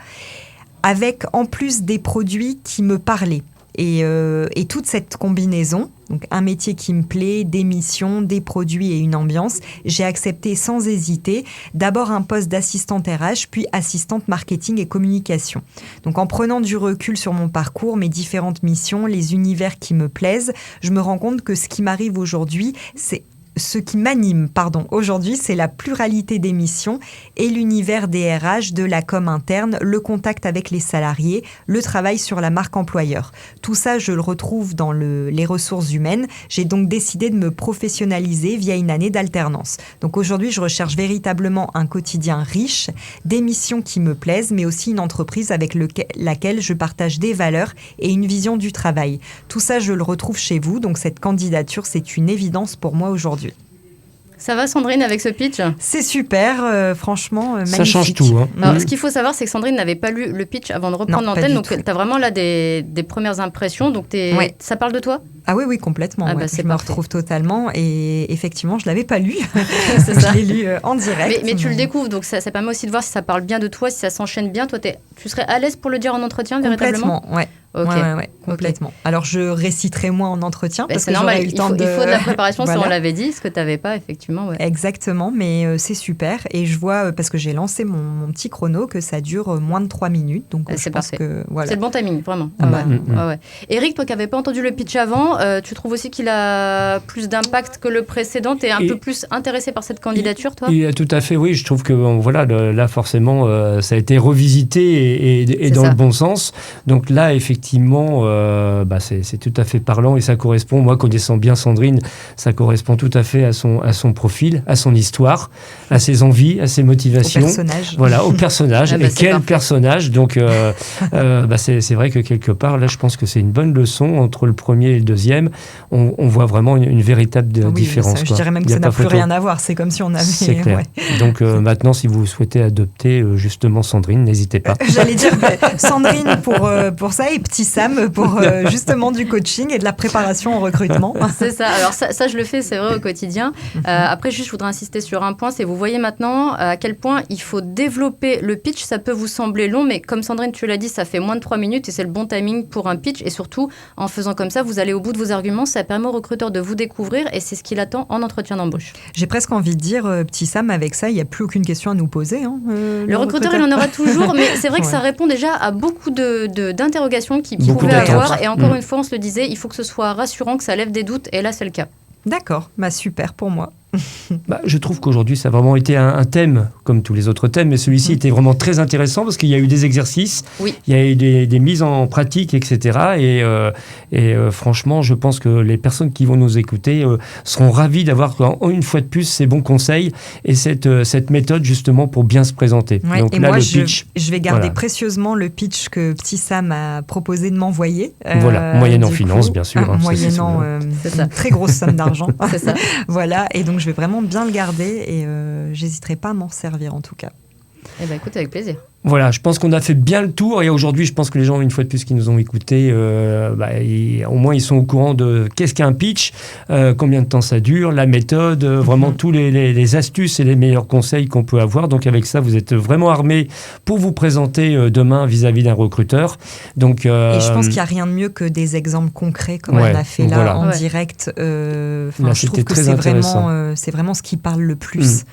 avec en plus des produits qui me parlaient. Et toute cette combinaison, donc un métier qui me plaît, des missions, des produits et une ambiance, j'ai accepté sans hésiter d'abord un poste d'assistante RH, puis assistante marketing et communication. Donc en prenant du recul sur mon parcours, mes différentes missions, les univers qui me plaisent, je me rends compte que ce qui m'arrive aujourd'hui, ce qui m'anime, aujourd'hui, c'est la pluralité des missions et l'univers des RH, de la com interne, le contact avec les salariés, le travail sur la marque employeur. Tout ça, je le retrouve dans les ressources humaines. J'ai donc décidé de me professionnaliser via une année d'alternance. Donc aujourd'hui, je recherche véritablement un quotidien riche, des missions qui me plaisent, mais aussi une entreprise avec laquelle je partage des valeurs et une vision du travail. Tout ça, je le retrouve chez vous. Donc cette candidature, c'est une évidence pour moi aujourd'hui. Ça va Sandrine avec ce pitch ? C'est super, franchement, magnifique. Ça change tout. Hein. Alors, ce qu'il faut savoir, c'est que Sandrine n'avait pas lu le pitch avant de reprendre l'antenne, donc tu as vraiment là des premières impressions. Donc ouais. Ça parle de toi ? Ah oui, complètement. Ah ouais. bah, c'est je me parfait. retrouve totalement et effectivement, je ne l'avais pas lu. C'est ça. Je l'ai lu en direct. Mais tu le découvres, donc ça permet aussi de voir si ça parle bien de toi, si ça s'enchaîne bien. Toi, tu serais à l'aise pour le dire en entretien, véritablement ? Complètement, ouais. Ok. Ouais, complètement. Okay. Alors, je réciterai moins en entretien parce que normal. j'aurais eu le temps il faut de la préparation, voilà. ça on l'avait dit, ce que tu n'avais pas, effectivement. Ouais. Exactement, mais c'est super. Et je vois, parce que j'ai lancé mon petit chrono, que ça dure moins de 3 minutes. Donc, c'est parfait. Voilà. C'est le bon timing, vraiment. Ouais. Eric, toi qui n'avais pas entendu le pitch avant, tu trouves aussi qu'il a plus d'impact que le précédent ? Tu es un peu plus intéressé par cette candidature, toi ? Tout à fait, oui. Je trouve que là, forcément, ça a été revisité et dans le bon sens. Donc là, effectivement, c'est tout à fait parlant et ça correspond, moi connaissant bien Sandrine, ça correspond tout à fait à son profil, à son histoire, à ses envies, à ses motivations. Au personnage. Voilà, au personnage. Et quel parfait. Personnage. Donc c'est vrai que quelque part, là je pense que c'est une bonne leçon entre le premier et le deuxième. On voit vraiment une véritable différence. Je dirais même que ça n'a plus rien à voir, c'est comme si on avait... C'est clair. Ouais. Donc maintenant, si vous souhaitez adopter justement Sandrine, n'hésitez pas. J'allais dire Sandrine pour ça et Petit Sam pour justement du coaching et de la préparation au recrutement. C'est ça. Alors ça je le fais, c'est vrai, au quotidien. Après, juste, je voudrais insister sur un point, c'est vous voyez maintenant à quel point il faut développer le pitch. Ça peut vous sembler long, mais comme Sandrine, tu l'as dit, ça fait moins de 3 minutes et c'est le bon timing pour un pitch. Et surtout, en faisant comme ça, vous allez au bout de vos arguments. Ça permet au recruteur de vous découvrir et c'est ce qu'il attend en entretien d'embauche. J'ai presque envie de dire, Petit Sam, avec ça, il n'y a plus aucune question à nous poser. Hein, le recruteur, il en aura toujours, mais c'est vrai que ça répond déjà à beaucoup d'interrogations qu'il pouvait avoir. Et encore une fois, on se le disait, il faut que ce soit rassurant, que ça lève des doutes, et là, c'est le cas. D'accord, super pour moi. Je trouve qu'aujourd'hui, ça a vraiment été un thème, comme tous les autres thèmes, mais celui-ci était vraiment très intéressant parce qu'il y a eu des exercices, il y a eu des mises en pratique, etc. Et franchement, je pense que les personnes qui vont nous écouter seront ravies d'avoir, une fois de plus, ces bons conseils et cette méthode, justement, pour bien se présenter. Ouais, donc et là, moi, le pitch, je vais garder précieusement le pitch que Petit Sam a proposé de m'envoyer. Moyennant finance, bien sûr. Moyennant une très grosse somme d'argent. C'est ça. Voilà, et donc je vais vraiment bien le garder et j'hésiterai pas à m'en servir en tout cas. Eh ben, écoute, avec plaisir. Voilà, je pense qu'on a fait bien le tour et aujourd'hui, je pense que les gens, une fois de plus, qui nous ont écoutés, au moins ils sont au courant de qu'est-ce qu'un pitch, combien de temps ça dure, la méthode, vraiment tous les astuces et les meilleurs conseils qu'on peut avoir. Donc avec ça, vous êtes vraiment armés pour vous présenter demain vis-à-vis d'un recruteur. Donc, et je pense qu'il n'y a rien de mieux que des exemples concrets comme on a fait là en direct. Là, je trouve que c'est vraiment ce qui parle le plus.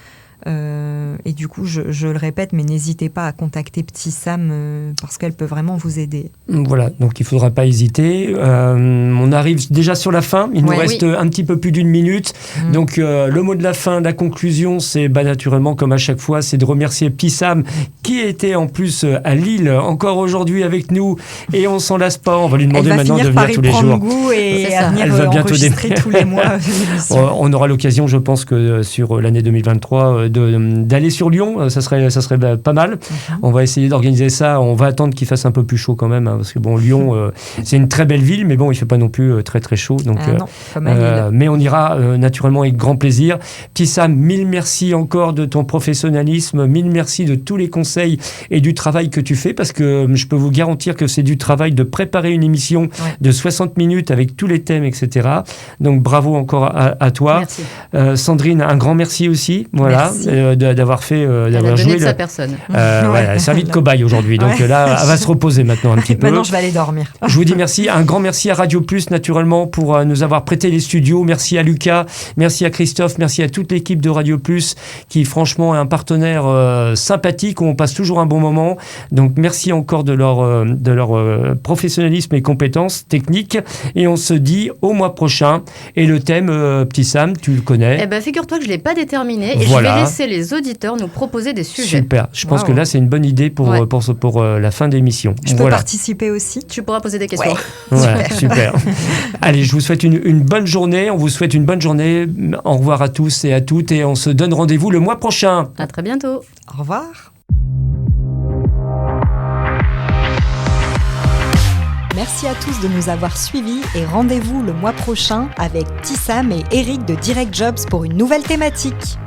Et du coup, je le répète, mais n'hésitez pas à contacter Petit Sam parce qu'elle peut vraiment vous aider. Voilà, donc il ne faudra pas hésiter. On arrive déjà sur la fin. Il nous reste un petit peu plus d'une minute. Donc le mot de la fin, la conclusion, c'est naturellement, comme à chaque fois, c'est de remercier Petit Sam qui était en plus à Lille encore aujourd'hui avec nous. Et on ne s'en lasse pas. On va lui demander maintenant de venir tous les jours. Goût et à venir enregistrer tous les mois. On aura l'occasion, je pense, que sur l'année 2023, d'aller sur Lyon, ça serait pas mal. On va essayer d'organiser ça. On va attendre qu'il fasse un peu plus chaud quand même, parce que Lyon, c'est une très belle ville, mais bon, il fait pas non plus très très chaud. Donc, non, comme à Lille. Mais on ira naturellement avec grand plaisir. Petit Sam, mille merci encore de ton professionnalisme, mille merci de tous les conseils et du travail que tu fais, parce que je peux vous garantir que c'est du travail de préparer une émission de 60 minutes avec tous les thèmes, etc. Donc bravo encore à toi. Merci. Sandrine, un grand merci aussi. Voilà. D'avoir fait d'avoir joué de sa personne. Elle a servi de cobaye aujourd'hui, donc là elle va se reposer maintenant un petit peu. Maintenant je vais aller dormir. Je vous dis merci, un grand merci à Radio Plus naturellement pour nous avoir prêté les studios, merci à Lucas, merci à Christophe, merci à toute l'équipe de Radio Plus qui franchement est un partenaire sympathique où on passe toujours un bon moment, donc merci encore de leur professionnalisme et compétences techniques, et on se dit au mois prochain. Et le thème, Petit Sam, tu le connais? Eh ben, figure-toi que je ne l'ai pas déterminé et je vais laisser les auditeurs nous proposer des sujets. Super, je pense que là c'est une bonne idée pour la fin d'émission. Je peux participer aussi? Tu pourras poser des questions. Ouais, super. Allez, je vous souhaite une bonne journée, on vous souhaite une bonne journée, au revoir à tous et à toutes, et on se donne rendez-vous le mois prochain. À très bientôt. Au revoir. Merci à tous de nous avoir suivis et rendez-vous le mois prochain avec Petit Sam et Eric de Direct Jobs pour une nouvelle thématique.